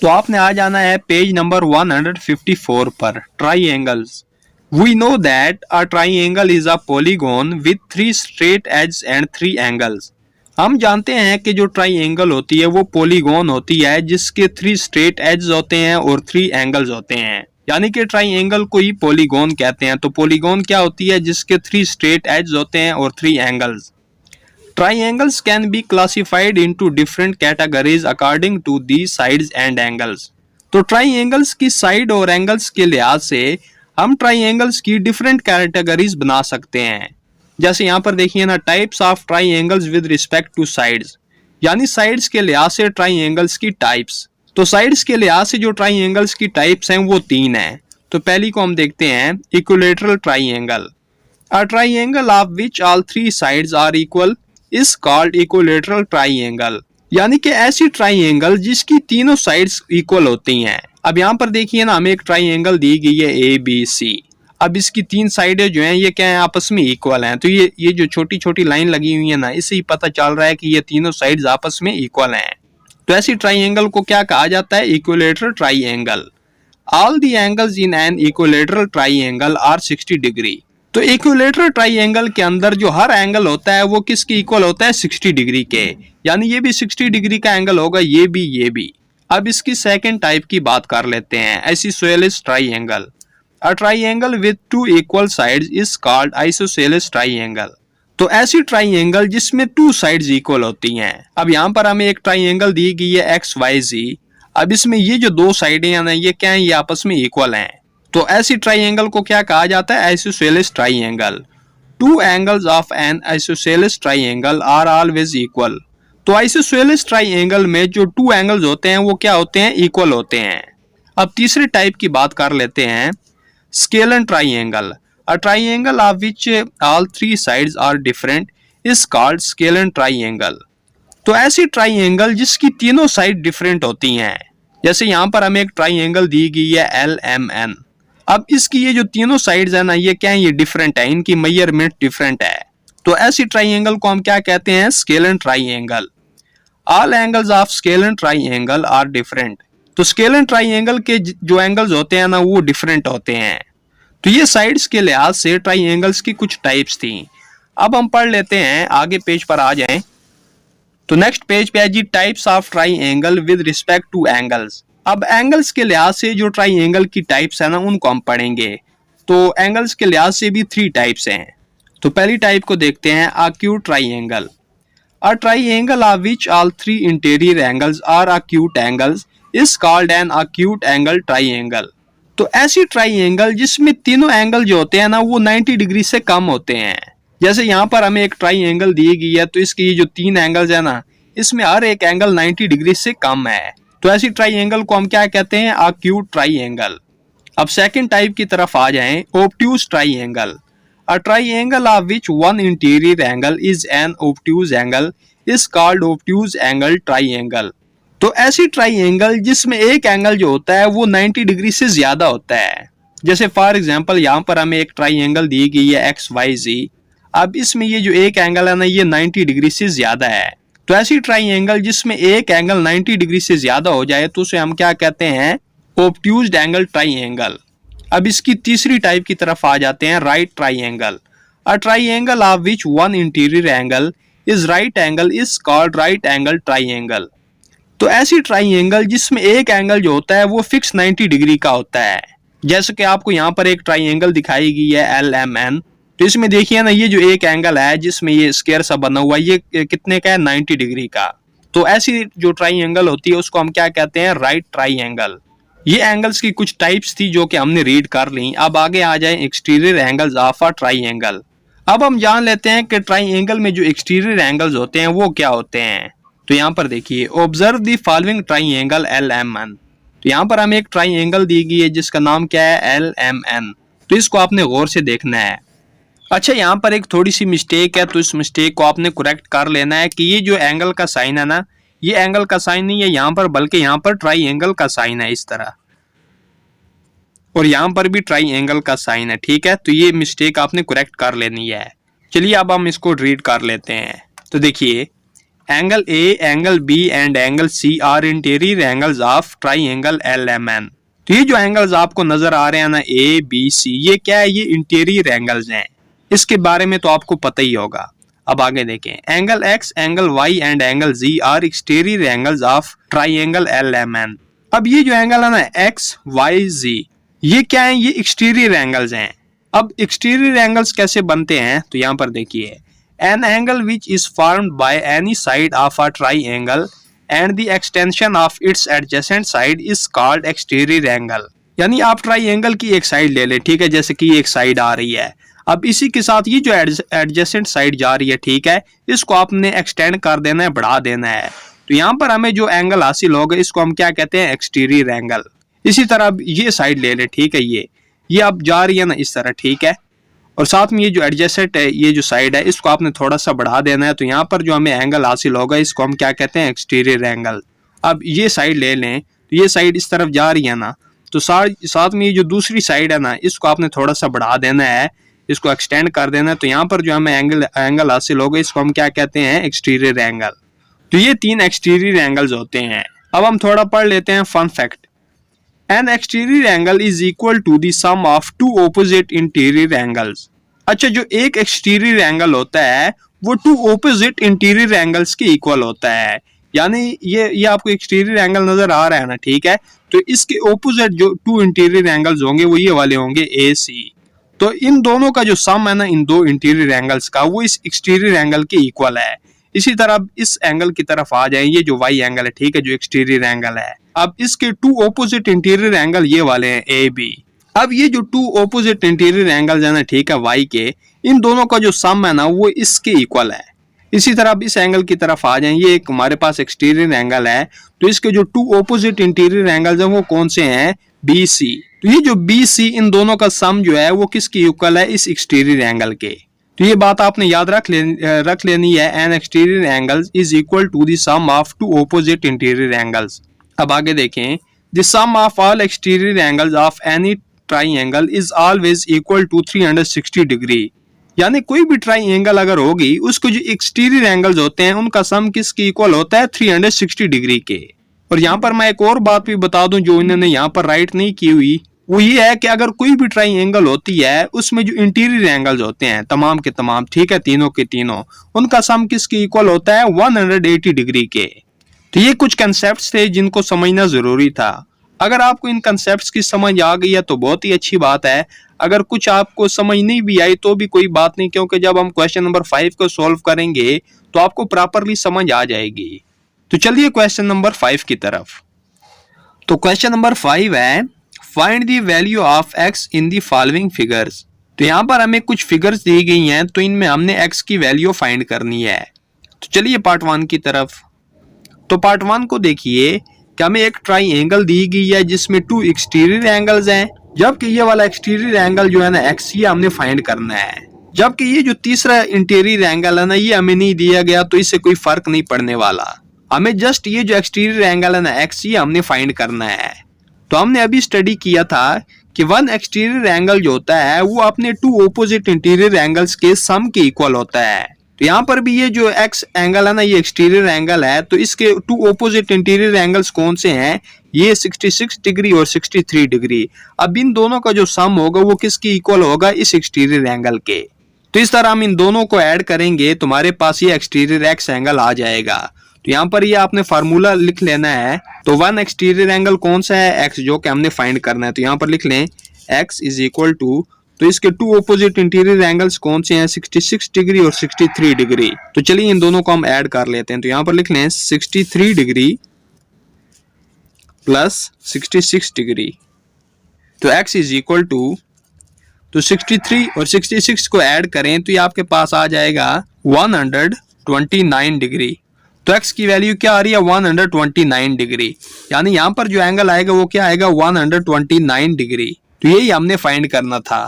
तो आपने आ जाना है पेज नंबर 154 पर, ट्राइएंगल्स। We know that a triangle is a polygon with 3 straight edges and 3 angles. हम जानते हैं कि जो ट्राइएंगल होती है वो पॉलीगॉन होती है जिसके 3 स्ट्रेट एजेस होते हैं और 3 एंगल्स होते हैं, यानी कि ट्राइएंगल को ही पॉलीगॉन कहते हैं। तो पॉलीगॉन क्या होती है जिसके 3 स्ट्रेट एजेस होते हैं और 3 angles. Triangles can be classified into different categories according to the sides and angles. तो ट्राइएंगल्स की साइड और एंगल्स के लिहाज से हम ट्राइएंगल्स की डिफरेंट कैटेगरीज बना सकते हैं। जैसे यहाँ पर देखिए ना, types of triangles with respect to sides, यानी साइड्स के लिहाज से ट्राइएंगल्स की टाइप्स। तो साइड्स के लिहाज से जो ट्राइएंगल्स की टाइप्स हैं वो 3 हैं। तो पहली को हम देखते हैं equilateral triangle. A triangle of which all three sides are equal is called equilateral triangle. यानी कि ऐसी ट्राइंगल जिसकी तीनों साइड्स इक्वल होती हैं। अब यहाँ पर देखिए ना, हमें एक ट्राइंगल दी गई है ए बी सी। अब इसकी तीन साइडें जो हैं ये क्या है, आपस में इक्वल हैं। तो ये जो छोटी छोटी लाइन लगी हुई है ना, इससे ही पता चल रहा है कि ये तीनों साइड्स आपस में इक्वल हैं। तो ऐसी ट्राइंगल को क्या कहा जाता है, equilateral triangle. All the angles in an equilateral triangle are 60 degree. तो इक्विलैटरल ट्राइंगल के अंदर जो हर एंगल होता है वो किसके इक्वल होता है, 60 डिग्री के। यानी ये भी 60 डिग्री का एंगल होगा, ये भी। अब इसकी सेकंड टाइप की बात कर लेते हैं, isosceles triangle. A triangle with two equal sides is called isosceles triangle. तो ऐसी ट्राइंगल जिसमें टू साइड्स इक्वल होती हैं। अब यहाँ पर हमें एक ट्राइंगल दी गई है एक्स वाई जी। अब इसमें ये जो दो साइडें हैं ना, ये क्या है, ये आपस में इक्वल हैं। तो ऐसी ट्राइंगल को क्या कहा जाता है, isosceles triangle. Two angles of an isosceles triangle are always equal. तो आइसोसेलेस ट्राइंगल में जो टू एंगल्स होते हैं वो क्या होते हैं, इक्वल होते हैं। अब तीसरे टाइप की बात कर लेते हैं, scalene triangle. A triangle of which all three sides are different is called scalene triangle. तो ऐसी ट्राइंगल जिसकी तीनों साइड डिफरेंट होती हैं। जैसे यहाँ पर हमें एक ट्राइंगल दी गई है LMN। अब इसकी ये जो तीनों साइड्स है ना, ये क्या है, ये डिफरेंट है, इनकी मेजरमेंट डिफरेंट है। तो ऐसी ट्राइंगल को हम क्या कहते हैं, scalene triangle. All angles of scalene triangle are different. तो स्केलन ट्राइंगल के जो एंगल्स होते हैं ना, वो डिफरेंट होते हैं। तो ये साइड्स के लिहाज से ट्राइंगल्स की कुछ टाइप्स थी। अब हम पढ़ लेते हैं, आगे पेज पर आ जाएं। तो नेक्स्ट पेज पे है जी, types of triangle with respect to angles. अब एंगल्स के लिहाज से जो ट्राइंगल की टाइप्स है ना, उनको हम पढ़ेंगे। तो एंगल्स के लिहाज से भी 3 टाइप्स हैं। तो पहली टाइप को देखते हैं, acute triangle। A triangle of which all 3 interior angles are acute angles is called an acute angle triangle। तो ऐसी ट्राइंगल जिसमें तीनों एंगल जो होते हैं ना, वो 90 डिग्री से कम होते हैं। जैसे यहाँ पर हमें एक ट्राइंगल दी गई है, तो इसकी जो 3 एंगल्स है ना, इसमें हर एक एंगल 90 डिग्री से कम है। तो ऐसी ट्राइंगल को हम क्या कहते हैं, acute ट्राइंगल। अब सेकंड टाइप की तरफ आ जाएं, obtuse triangle. A triangle of which one interior angle is an obtuse angle is called obtuse angle triangle। तो ऐसी ट्राइंगल जिसमें एक एंगल जो होता है वो 90 डिग्री से ज्यादा होता है। जैसे फॉर एग्जांपल यहाँ पर हमें एक ट्राइंगल दी गई है XYZ। अब इसमें ये जो एक एंगल है ना, ये 90 डिग्री से ज्यादा है। तो ऐसी ट्राइंगल जिसमें एक एंगल 90 डिग्री से ज्यादा हो जाए तो उसे हम क्या कहते हैं, obtuse एंगल ट्राइंगल। अब इसकी तीसरी टाइप की तरफ आ जाते हैं, right triangle. A triangle of which one interior angle is right angle is called right angle triangle. तो ऐसी ट्राइंगल जिसमें एक एंगल जो होता है वो फिक्स 90 डिग्री का होता है। जैसे कि आपको यहाँ पर एक ट्राइंगल दिखाई गई है LMN। तो इसमें देखिए ना, ये जो एक एंगल है जिसमें ये स्क्वायर सा बना हुआ है, ये कितने का है, 90 डिग्री का। तो ऐसी जो ट्राइंगल होती है उसको हम क्या कहते हैं, राइट ट्राइंगल। ये एंगल्स की कुछ टाइप्स थी जो कि हमने रीड कर ली। अब आगे आ जाए exterior angles of a triangle. अब हम जान लेते हैं कि ट्राइंगल में जो एक्सटीरियर एंगल्स होते हैं वो क्या होते हैं। तो यहाँ पर देखिए, observe the following triangle LMN। तो यहाँ पर हमें एक ट्राइंगल दी गई है जिसका नाम क्या है, LMN। तो इसको आपने गौर से देखना है। अच्छा, यहाँ पर एक थोड़ी सी मिस्टेक है, तो इस मिस्टेक को आपने करेक्ट कर लेना है कि ये जो एंगल का साइन है ना, ये एंगल का साइन नहीं है यहाँ पर, बल्कि यहाँ पर ट्राइंगल का साइन है इस तरह, और यहाँ पर भी ट्राइंगल का साइन है। ठीक है, तो ये मिस्टेक आपने करेक्ट कर लेनी है। चलिए अब हम इसको रीड कर लेते हैं। तो देखिए, angle A, angle B and angle C are interior angles of triangle LMN। तो ये जो एंगल्स आपको नजर आ रहे हैं ना, A, B, C, ये क्या है, ये इंटीरियर एंगल्स हैं। इसके बारे में तो आपको पता ही होगा। अब आगे देखें, angle X, angle Y and angle Z are exterior angles of triangle LMN। अब ये जो एंगल है ना, X, Y, Z, ये क्या है, ये एक्सटीरियर एंगल्स हैं। अब एक्सटीरियर एंगल्स कैसे बनते हैं, तो यहाँ पर देखिए, N angle which is formed by any side of a triangle and the extension of its adjacent side is called exterior angle. यानी आप ट्राइंगल की एक साइड ले लें, ठीक है, जैसे कि एक साइड आ रही है। अब इसी के साथ ये जो एडजेसेंट साइड जा रही है, ठीक है, इसको आपने एक्सटेंड कर देना है, बढ़ा देना है। तो यहाँ पर हमें जो एंगल हासिल होगा इसको हम क्या कहते हैं, एक्सटीरियर एंगल। इसी तरह ये साइड ले ले, ठीक है, ये अब जा रही है ना इस तरह, ठीक है। और साथ में ये जो एडजेसेंट है, ये जो साइड है, इसको आपने थोड़ा सा बढ़ा देना है। तो यहाँ पर जो हमें एंगल हासिल होगा इसको हम क्या कहते हैं, एक्सटीरियर एंगल। अब ये साइड ले लें तो ये साइड इस तरफ जा रही है ना, तो साथ में ये जो दूसरी साइड है ना, इसको आपने थोड़ा सा बढ़ा देना है, इसको एक्सटेंड कर देना है। तो यहाँ पर जो हमें एंगल हासिल होगा इसको हम क्या कहते हैं, एक्सटीरियर एंगल। तो ये 3 एक्सटीरियर एंगल्स होते हैं। अब हम थोड़ा पढ़ लेते हैं fun fact. An exterior angle is equal to the sum of 2 opposite interior angles. अच्छा, जो एक एक्सटीरियर एंगल होता है वो 2 ऑपोजिट इंटीरियर एंगल्स के इक्वल होता है। यानी ये आपको एक्सटीरियर एंगल नजर आ रहा है ना, ठीक है। तो इसके ऑपोजिट जो 2 इंटीरियर एंगल्स होंगे वो ये वाले होंगे ए सी। तो इन दोनों का जो सम है ना, इन 2 इंटीरियर एंगल्स का, वो इस एक्सटीरियर एंगल के इक्वल है। इसी तरह इस एंगल की तरफ आ जाए, ये जो वाई एंगल है, ठीक है, जो एक्सटीरियर एंगल है। अब इसके 2 ऑपोजिट इंटीरियर एंगल ये वाले हैं ए बी। अब ये जो 2 ऑपोजिट इंटीरियर एंगल्स है ना, ठीक है, वाई के, इन दोनों का जो सम है ना वो इसके इक्वल है। इसी तरह अब इस एंगल की तरफ आ जाए, ये एक हमारे पास एक्सटीरियर एंगल है, तो इसके जो 2 ऑपोजिट इंटीरियर एंगल्स हैं वो कौन से हैं, बी सी। तो ये जो बी सी, इन दोनों का सम जो है वो किसके इक्वल है, इस एक्सटीरियर एंगल के। तो ये बात आपने याद रख लेनी है, an exterior angles is equal to the sum of 2 opposite interior angles. अब आगे देखें, the sum of all exterior angles of any triangle is always equal to 360 degree. यानी कोई भी ट्राइंगल अगर होगी, उसको जो एक्सटीरियर एंगल्स होते हैं उनका सम किसके इक्वल होता है, 360 डिग्री के। और यहाँ पर मैं एक और बात भी बता दूं जो इन्होंने यहाँ पर राइट नहीं की हुई, वो ये है कि अगर कोई भी ट्राइंगल होती है उसमें जो इंटीरियर एंगल्स होते हैं तमाम के तमाम, ठीक है, तीनों के तीनों, उनका सम किसके इक्वल होता है, 180 डिग्री के। तो ये कुछ कंसेप्ट्स थे जिनको समझना जरूरी था। अगर आपको इन कंसेप्ट्स की समझ आ गई है तो बहुत ही अच्छी बात है। अगर कुछ आपको समझ नहीं भी आई तो भी कोई बात नहीं, क्योंकि जब हम क्वेश्चन नंबर 5 को सॉल्व करेंगे तो आपको प्रॉपरली समझ आ जाएगी। तो चलिए क्वेश्चन नंबर 5 की तरफ। तो क्वेश्चन नंबर 5 है, find the value of x in the following figures. तो यहाँ पर हमें कुछ फिगर्स दी गई हैं, तो इनमें हमने x की वैल्यू फाइंड करनी है। तो चलिए पार्ट 1 की तरफ। तो पार्ट 1 को देखिए कि हमें एक ट्राइंगल दी गई है जिसमें 2 एक्सटीरियर एंगल्स हैं, जबकि ये वाला एक्सटीरियर एंगल जो है ना x, ये हमने फाइंड करना है। जबकि ये जो तीसरा इंटीरियर एंगल है ना, ये हमें नहीं दिया गया, तो इससे कोई फर्क नहीं पड़ने वाला। हमें जस्ट ये जो एक्सटीरियर एंगल है ना x, ये हमने फाइंड करना है। तो हमने अभी स्टडी किया था कि 1 एक्सटीरियर एंगल जो होता है वो अपने 2 ऑपोजिट इंटीरियर एंगल्स के सम के इक्वल होता है। तो यहाँ पर भी ये जो x एंगल है ना, ये एक्सटीरियर एंगल है, तो इसके 2 ऑपोजिट इंटीरियर एंगल्स कौन से हैं, ये 66 डिग्री और 63 डिग्री। अब इन दोनों का जो सम होगा वो किसके इक्वल होगा, इस एक्सटीरियर एंगल के। तो इस तरह हम इन दोनों को ऐड करेंगे, तुम्हारे पास ये एक्सटीरियर x एंगल आ जाएगा। तो यहाँ पर ये आपने फार्मूला लिख लेना है। तो 1 एक्सटीरियर एंगल कौन सा है, x, जो कि हमने फाइंड करना है। तो यहाँ पर लिख लें x इज इक्वल टू, तो इसके 2 ऑपोजिट इंटीरियर एंगल्स कौन से हैं, 66 डिग्री और 63 डिग्री। तो चलिए इन दोनों को हम ऐड कर लेते हैं। तो यहाँ पर लिख लें 63 डिग्री प्लस 66 डिग्री। तो x इज इक्वल टू, तो 63 और 66 को ऐड करें तो ये आपके पास आ जाएगा 129 डिग्री। तो x की वैल्यू क्या आ रही है, 129 डिग्री। यानी यहाँ पर जो एंगल आएगा वो क्या आएगा, 129 डिग्री। तो यही हमने फाइंड करना था।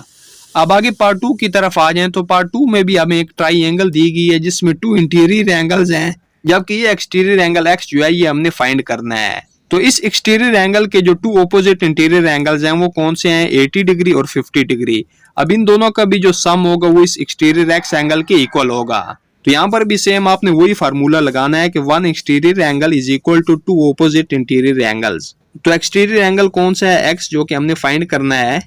अब आगे पार्ट 2 की तरफ आ जाएं, तो पार्ट 2 में भी हमें एक ट्राइंगल दी गई है जिसमें 2 इंटीरियर एंगल्स हैं, जबकि ये एक्सटीरियर एंगल x जो है ये हमने फाइंड करना है। तो इस एक्सटीरियर एंगल के जो 2 ऑपोजिट इंटीरियर एंगल्स हैं वो कौन से हैं, 80 डिग्री और 50 डिग्री। अब इन दोनों का भी जो सम होगा वो इस एक्सटीरियर x एंगल के इक्वल होगा। तो यहाँ पर भी सेम आपने वही फार्मूला लगाना है कि 1 exterior angle is equal to 2 opposite interior angles. तो एक्सटीरियर एंगल कौन सा है, x, जो कि हमने फाइंड करना है,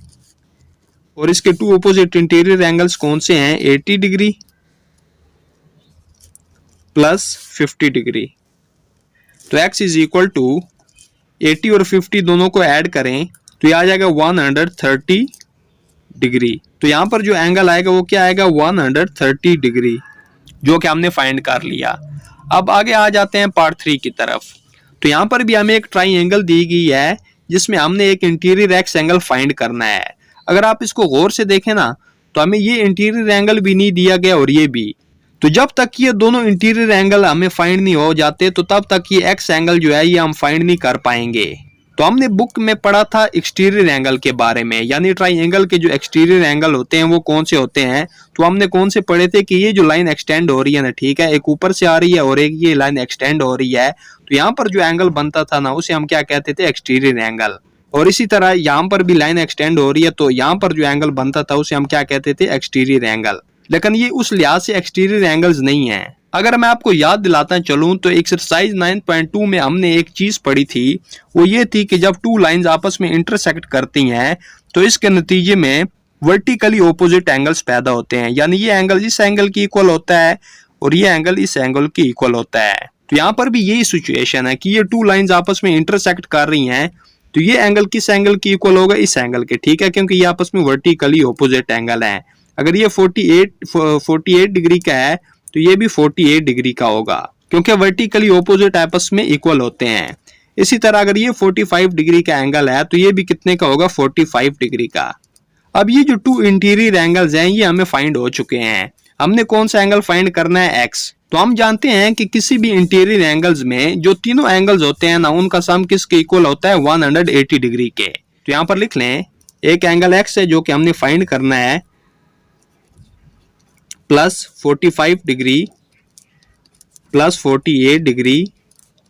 और इसके 2 ऑपोजिट इंटीरियर एंगल्स कौन से हैं, 80 डिग्री प्लस 50 डिग्री। तो x इज इक्वल टू 80 और 50 दोनों को ऐड करें तो ये आ जाएगा 130 डिग्री। तो यहाँ पर जो एंगल आएगा वो क्या आएगा, 130 डिग्री, जो कि हमने फाइंड कर लिया। अब आगे आ जाते हैं पार्ट 3 की तरफ। तो यहाँ पर भी हमें एक ट्राइंगल दी गई है जिसमें हमने एक इंटीरियर x एंगल फाइंड करना है। अगर आप इसको गौर से देखें ना, तो हमें ये इंटीरियर एंगल भी नहीं दिया गया और ये भी। तो जब तक ये दोनों इंटीरियर एंगल हमें फाइंड नहीं हो जाते तो तब तक ये x एंगल जो है ये हम फाइंड नहीं कर पाएंगे। तो हमने बुक में पढ़ा था एक्सटीरियर एंगल के बारे में, यानी ट्राइंगल के जो एक्सटीरियर एंगल होते हैं वो कौन से होते हैं। तो हमने कौन से पढ़े थे कि ये जो लाइन एक्सटेंड हो रही है ना, ठीक है, एक ऊपर से आ रही है और एक ये लाइन एक्सटेंड हो रही है, तो यहाँ पर जो एंगल बनता था ना उसे हम क्या कहते थे, एक्सटीरियर एंगल। और इसी तरह यहाँ पर भी लाइन एक्सटेंड हो रही है, तो यहाँ पर जो एंगल बनता था उसे हम क्या कहते थे, एक्सटीरियर एंगल। लेकिन ये उस लिहाज से एक्सटीरियर एंगल्स नहीं है। अगर मैं आपको याद दिलाता चलूं तो एक्सरसाइज 9.2 में हमने एक चीज पढ़ी थी, वो ये थी कि जब टू लाइंस आपस में इंटरसेक्ट करती हैं तो इसके नतीजे में वर्टिकली ऑपोजिट एंगल्स पैदा होते हैं, यानी ये एंगल इस एंगल की इक्वल होता है और ये एंगल इस एंगल की इक्वल होता है। तो यहाँ पर भी यही सिचुएशन है कि ये टू लाइंस आपस में इंटरसेक्ट कर रही हैं, तो ये एंगल किस एंगल की इक्वल होगा, इस एंगल के, ठीक है, क्योंकि ये आपस में वर्टिकली ऑपोजिट एंगल है। अगर ये 48 डिग्री का है तो ये भी 48 डिग्री का होगा, क्योंकि वर्टिकली ऑपोजिट आपस में इक्वल होते हैं। इसी तरह अगर ये 45 डिग्री का एंगल है तो ये भी कितने का होगा, 45 डिग्री का। अब ये जो टू इंटीरियर एंगल्स हैं ये हमें फाइंड हो चुके हैं। हमने कौन सा एंगल फाइंड करना है, एक्स। तो हम जानते हैं कि किसी भी इंटीरियर एंगल्स में जो तीनों एंगल्स होते हैं ना उनका सम किसके इक्वल होता है, 180 डिग्री के। तो यहाँ पर लिख लें, एक एंगल एक्स है जो कि हमने फाइंड करना है, प्लस 45 डिग्री प्लस 48 डिग्री,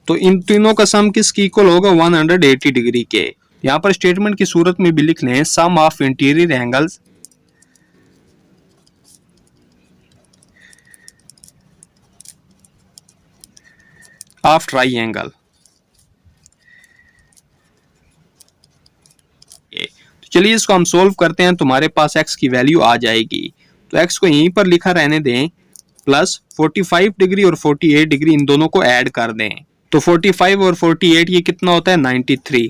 तो इन तीनों का सम किसकी इक्वल होगा, 180 डिग्री के। यहाँ पर स्टेटमेंट की सूरत में भी लिख लें, sum of interior angles of triangle. तो चलिए इसको हम सोल्व करते हैं। तुम्हारे पास x की वैल्यू आ जाएगी, तो x को यहीं पर लिखा रहने दें, प्लस 45 डिग्री और 48 डिग्री इन दोनों को ऐड कर दें, तो 45 और 48 ये कितना होता है, 93,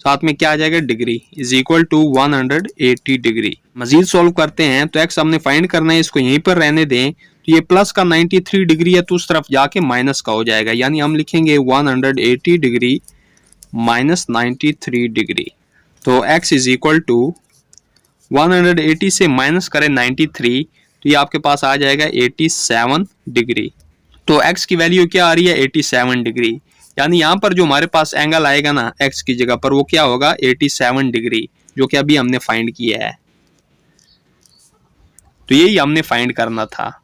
साथ में क्या आ जाएगा, degree, is equal to 180 degree. मजीद सोल्व करते हैं, तो x हमने फाइंड करना है, इसको यहीं पर रहने दें, तो ये प्लस का 93 डिग्री है तो उस तरफ जाके माइनस का हो जाएगा, यानी हम लिखेंगे 180 डिग्री माइनस 93 डिग्री। तो x इज इक्वल टू 180 से माइनस करें 93, तो ये आपके पास आ जाएगा 87 डिग्री। तो x की वैल्यू क्या आ रही है, 87 डिग्री, यानी यहाँ पर जो हमारे पास एंगल आएगा ना x की जगह पर वो क्या होगा, 87 डिग्री, जो कि अभी हमने फाइंड किया है। तो यही हमने फाइंड करना था।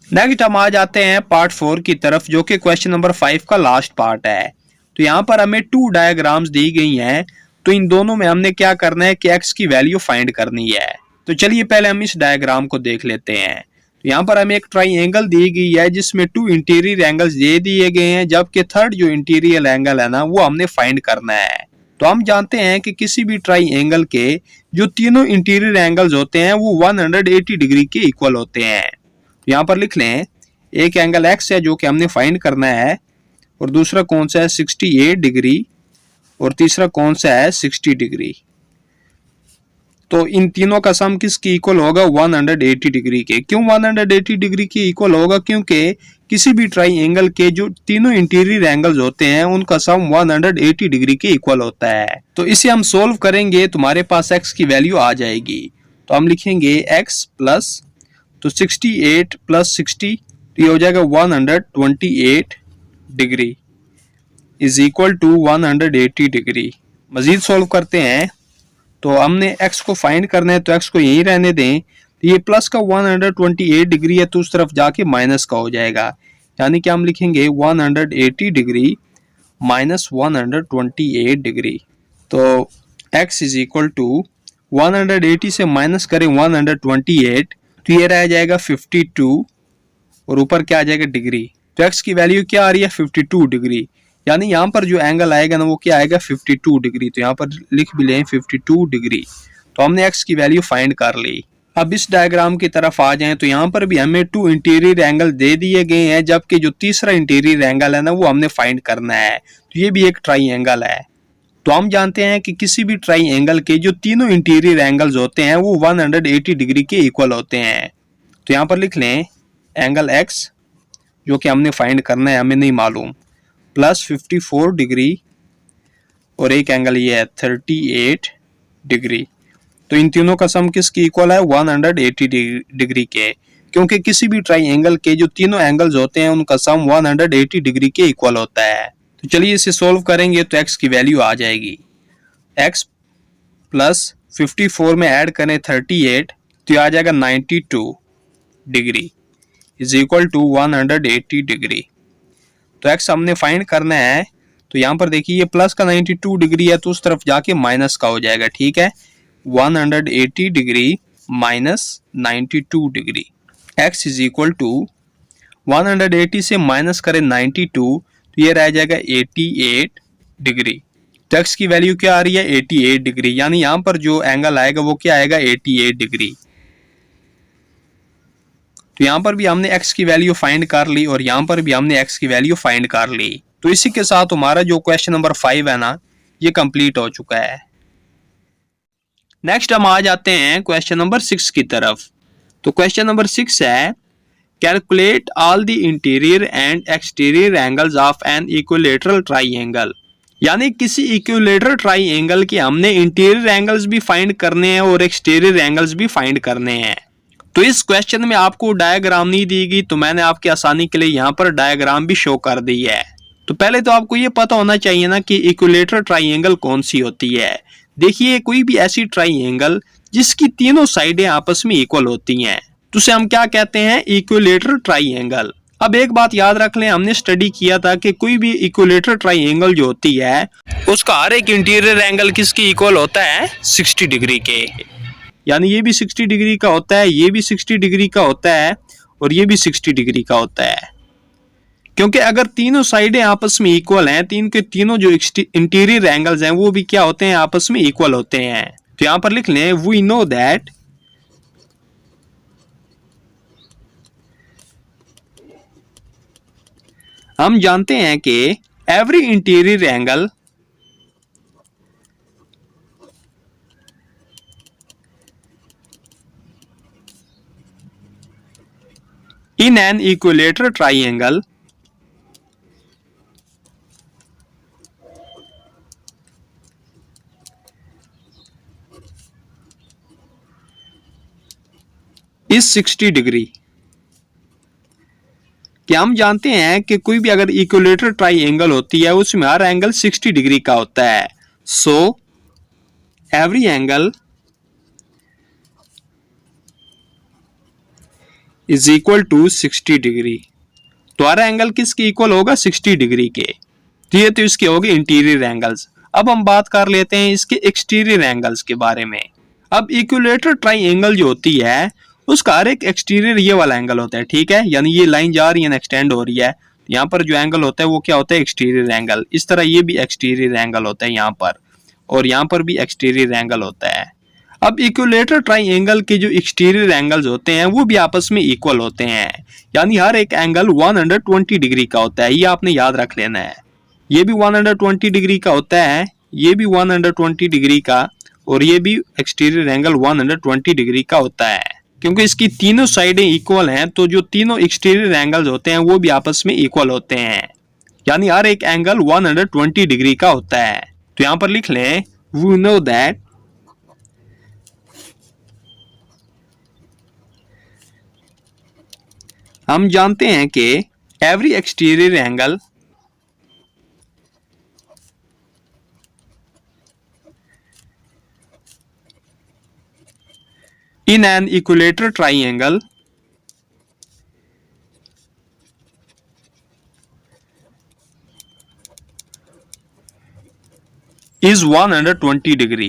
नेक्स्ट हम आ जाते हैं पार्ट 4 की तरफ, जो कि क्वेश्चन नंबर 5 का लास्ट पार्ट है। तो यहाँ पर हमें टू डायग्राम्स दी गई हैं, तो इन दोनों में हमने क्या करना है कि x की वैल्यू फाइंड करनी है। तो चलिए पहले हम इस डायग्राम को देख लेते हैं। तो यहाँ पर हमें एक ट्राइंगल दी गई है जिसमें टू इंटीरियर एंगल्स दे दिए गए हैं, जबकि थर्ड जो इंटीरियर एंगल है ना वो हमने फाइंड करना है। तो हम जानते हैं कि किसी भी ट्राइंगल के जो तीनों इंटीरियर एंगल्स होते हैं वो 180 डिग्री के इक्वल होते हैं। यहाँ पर लिख लें, एक एंगल x है जो कि हमने फाइंड करना है, और दूसरा कौन सा है, 68 डिग्री, और तीसरा कौन सा है, 60 डिग्री। तो इन तीनों का सम किसकी इक्वल होगा, 180 डिग्री के। क्यों 180 डिग्री की इक्वल होगा, क्योंकि किसी भी ट्राइंगल के जो तीनों इंटीरियर एंगल्स होते हैं उनका सम 180 डिग्री के इक्वल होता है। तो इसे हम सोल्व करेंगे, तुम्हारे पास x की वैल्यू आ जाएगी। तो हम लिखेंगे x प्लस, तो 68 प्लस 60, तो ये हो जाएगा 128 degree is equal to 180 degree. मजीद सोल्व करते हैं, तो हमने x को फाइंड करना है, तो x को यहीं रहने दें, तो ये प्लस का 128 डिग्री है तो उस तरफ जाके माइनस का हो जाएगा, यानी कि हम लिखेंगे 180 डिग्री माइनस 128 डिग्री। तो x इज इक्वल टू 180 से माइनस करें 128, तो ये रह जाएगा 52, और ऊपर क्या आ जाएगा, डिग्री। तो x की वैल्यू क्या आ रही है, 52 डिग्री, यानी यहाँ पर जो एंगल आएगा ना वो क्या आएगा, 52 डिग्री। तो यहाँ पर लिख भी लें 52 डिग्री। तो हमने x की वैल्यू फाइंड कर ली। अब इस डायग्राम की तरफ आ जाएं, तो यहाँ पर भी हमें टू इंटीरियर एंगल दे दिए गए हैं, जबकि जो तीसरा इंटीरियर एंगल है ना वो हमने फाइंड करना है। तो ये भी एक ट्राइंगल है। तो हम जानते हैं कि किसी भी ट्राइंगल के जो तीनों इंटीरियर एंगल्स होते हैं वो 180 डिग्री के इक्वल होते हैं। तो यहाँ पर लिख लें, एंगल x जो कि हमने फाइंड करना है, हमें नहीं मालूम, प्लस 54 डिग्री, और एक एंगल ये है 38 डिग्री। तो इन तीनों का सम किसकी इक्वल है, 180 डिग्री के, क्योंकि किसी भी ट्राइंगल के जो तीनों एंगल्स होते हैं उनका सम 180 डिग्री के इक्वल होता है। तो चलिए इसे सोल्व करेंगे तो x की वैल्यू आ जाएगी, x प्लस 54 में ऐड करें 38 तो ये आ जाएगा 92 degree is equal to 180 degree. तो x हमने फाइंड करना है, तो यहाँ पर देखिए ये प्लस का 92 डिग्री है तो उस तरफ जाके माइनस का हो जाएगा, ठीक है। 180 degree minus 92 degree, x is equal to 180 से माइनस करें 92 तो ये रह जाएगा 88 डिग्री। तो x की वैल्यू क्या आ रही है 88 डिग्री, यानी यहाँ पर जो एंगल आएगा वो क्या आएगा 88 डिग्री। तो यहाँ पर भी हमने x की वैल्यू फाइंड कर ली और यहाँ पर भी हमने x की वैल्यू फाइंड कर ली। तो इसी के साथ हमारा जो क्वेश्चन नंबर 5 है ना ये कंप्लीट हो चुका है। नेक्स्ट हम आ जाते हैं क्वेश्चन नंबर 6 की तरफ। तो क्वेश्चन नंबर 6 है calculate all the interior and exterior angles of an equilateral triangle, यानी किसी इक्विलेटरल ट्राइंगल के हमने इंटीरियर एंगल्स भी फाइंड करने हैं और एक्सटीरियर एंगल्स भी फाइंड करने हैं। तो इस क्वेश्चन में आपको डायग्राम नहीं दी गई तो मैंने आपकी आसानी के लिए यहाँ पर डायग्राम भी शो कर दी है। तो पहले तो आपको ये पता होना चाहिए ना कि इक्विलेटरल ट्राइंगल कौन सी होती है। देखिए कोई भी ऐसी ट्राइंगल जिसकी तीनों साइडें आपस में इक्वल होती हैं तो उसे हम क्या कहते हैं इक्विलेटरल ट्राइंगल। अब एक बात याद रख लें, हमने स्टडी किया था कि कोई भी इक्विलेटरल ट्राइंगल जो होती है उसका हर एक इंटीरियर एंगल किसकी इक्वल होता है 60 डिग्री के, यानी ये भी 60 डिग्री का होता है, ये भी 60 डिग्री का होता है और ये भी 60 डिग्री का होता है। क्योंकि अगर तीनों साइडें आपस में इक्वल हैं, तीनों जो इंटीरियर एंगल्स हैं वो भी क्या होते हैं आपस में इक्वल होते हैं। तो यहां पर लिख लें वी नो दैट हम जानते हैं कि every interior angle in an equilateral triangle is 60 degree. क्या हम जानते हैं कि कोई भी अगर इक्विलेटरल ट्राइंगल होती है उसमें हर एंगल 60 डिग्री का होता है। So every angle is equal to 60 degree. तो हर एंगल किसके इक्वल होगा 60 डिग्री के। तो ये तो इसके हो गए इंटीरियर एंगल्स। अब हम बात कर लेते हैं इसके एक्सटीरियर एंगल्स के बारे में। अब इक्विलेटरल ट्राइंगल जो होती है उसका हर एक एक्सटीरियर ये वाला एंगल होता है, ठीक है, यानी ये लाइन जा रही है एक्सटेंड हो रही है, यहाँ पर जो एंगल होता है वो क्या होता है एक्सटीरियर एंगल। इस तरह ये भी एक्सटीरियर एंगल होता है यहाँ पर, और यहाँ पर भी एक्सटीरियर एंगल होता है। अब इक्विलेटरल ट्राइंगल के जो एक्सटीरियर एंगल्स होते हैं वो भी आपस में इक्वल होते हैं, यानी हर एक एंगल 120 डिग्री का होता है। ये आपने याद रख लेना है, ये भी 120 डिग्री का होता है, ये भी 120 डिग्री का, और ये भी एक्सटीरियर एंगल 120 डिग्री का होता है। क्योंकि इसकी तीनों साइडें इक्वल हैं तो जो तीनों एक्सटीरियर एंगल्स होते हैं वो भी आपस में इक्वल होते हैं, यानी हर एक एंगल 120 डिग्री का होता है। तो यहां पर लिख लें वी नो दैट हम जानते हैं कि every exterior angle in an equilateral triangle is 120 degree.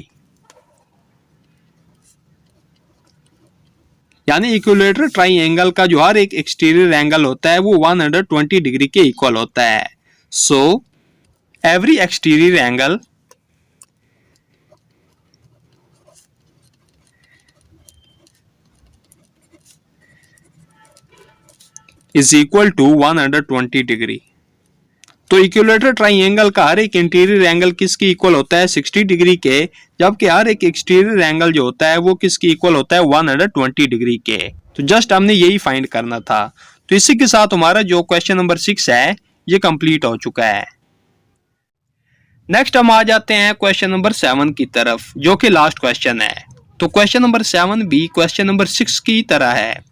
यानी इक्विलेटरल ट्राइंगल का जो हर एक एक्सटीरियर एंगल होता है वो 120 डिग्री के इक्वल होता है। So every exterior angle is equal to 120 degree. तो इक्विलेटरल ट्राइंगल का हर एक इंटीरियर एंगल किसकी इक्वल होता है 60 डिग्री के, जबकि हर एक एक्सटीरियर एंगल जो होता है वो किसकी इक्वल होता है 120 डिग्री के। तो जस्ट हमने यही फाइंड करना था। तो इसी के साथ हमारा जो क्वेश्चन नंबर 6 है ये कंप्लीट हो चुका है। नेक्स्ट हम आ जाते हैं क्वेश्चन नंबर 7 की तरफ, जो कि लास्ट क्वेश्चन है। तो क्वेश्चन नंबर 7 भी क्वेश्चन नंबर 6 की तरह है।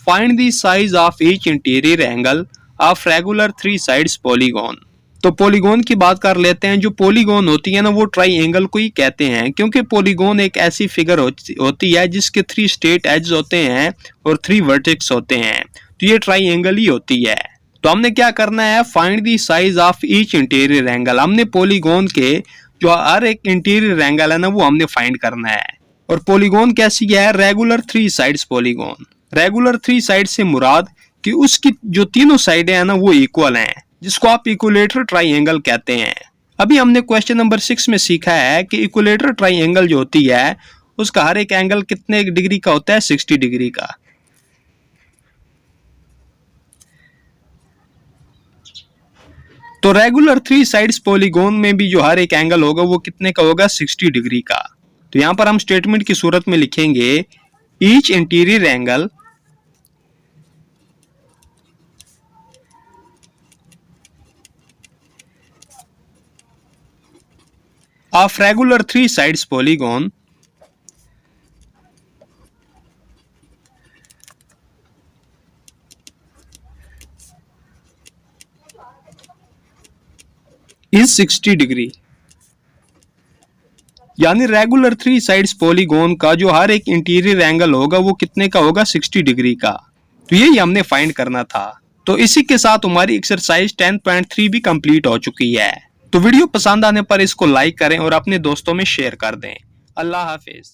Find the size of each interior angle of regular 3 sides polygon. तो पॉलीगॉन की बात कर लेते हैं। जो पॉलीगॉन होती है ना वो ट्राइंगल को ही कहते हैं, क्योंकि पॉलीगॉन एक ऐसी फिगर होती है जिसके 3 स्ट्रेट एज होते हैं और 3 वर्टेक्स होते हैं, तो ये ट्राइंगल ही होती है। तो हमने क्या करना है, find the size of each interior angle. हमने पॉलीगॉन के जो हर एक इंटीरियर एंगल है ना वो हमने फाइंड करना है। और पॉलीगॉन कैसी है, regular 3 sides polygon. Regular 3 side से मुराद कि उसकी जो तीनों साइडें हैं ना वो इक्वल हैं, जिसको आप इक्विलेटरल ट्राइंगल कहते हैं। अभी हमने क्वेश्चन नंबर 6 में सीखा है कि इक्विलेटरल ट्राइंगल जो होती है उसका हर एक एंगल कितने डिग्री का होता है, 60 डिग्री का। तो रेगुलर 3 साइड्स पॉलीगॉन में भी जो हर एक एंगल होगा वो कितने का होगा, 60 डिग्री का। तो यहां पर हम स्टेटमेंट की सूरत में लिखेंगे each interior angle of regular 3 sides polygon is 60 degree. यानी रेगुलर 3 साइड्स पॉलीगॉन का जो हर एक इंटीरियर एंगल होगा वो कितने का होगा, 60 डिग्री का। तो यही हमने फाइंड करना था। तो इसी के साथ हमारी एक्सरसाइज 10.3 भी कंप्लीट हो चुकी है। तो वीडियो पसंद आने पर इसको लाइक करें और अपने दोस्तों में शेयर कर दें। अल्लाह हाफिज।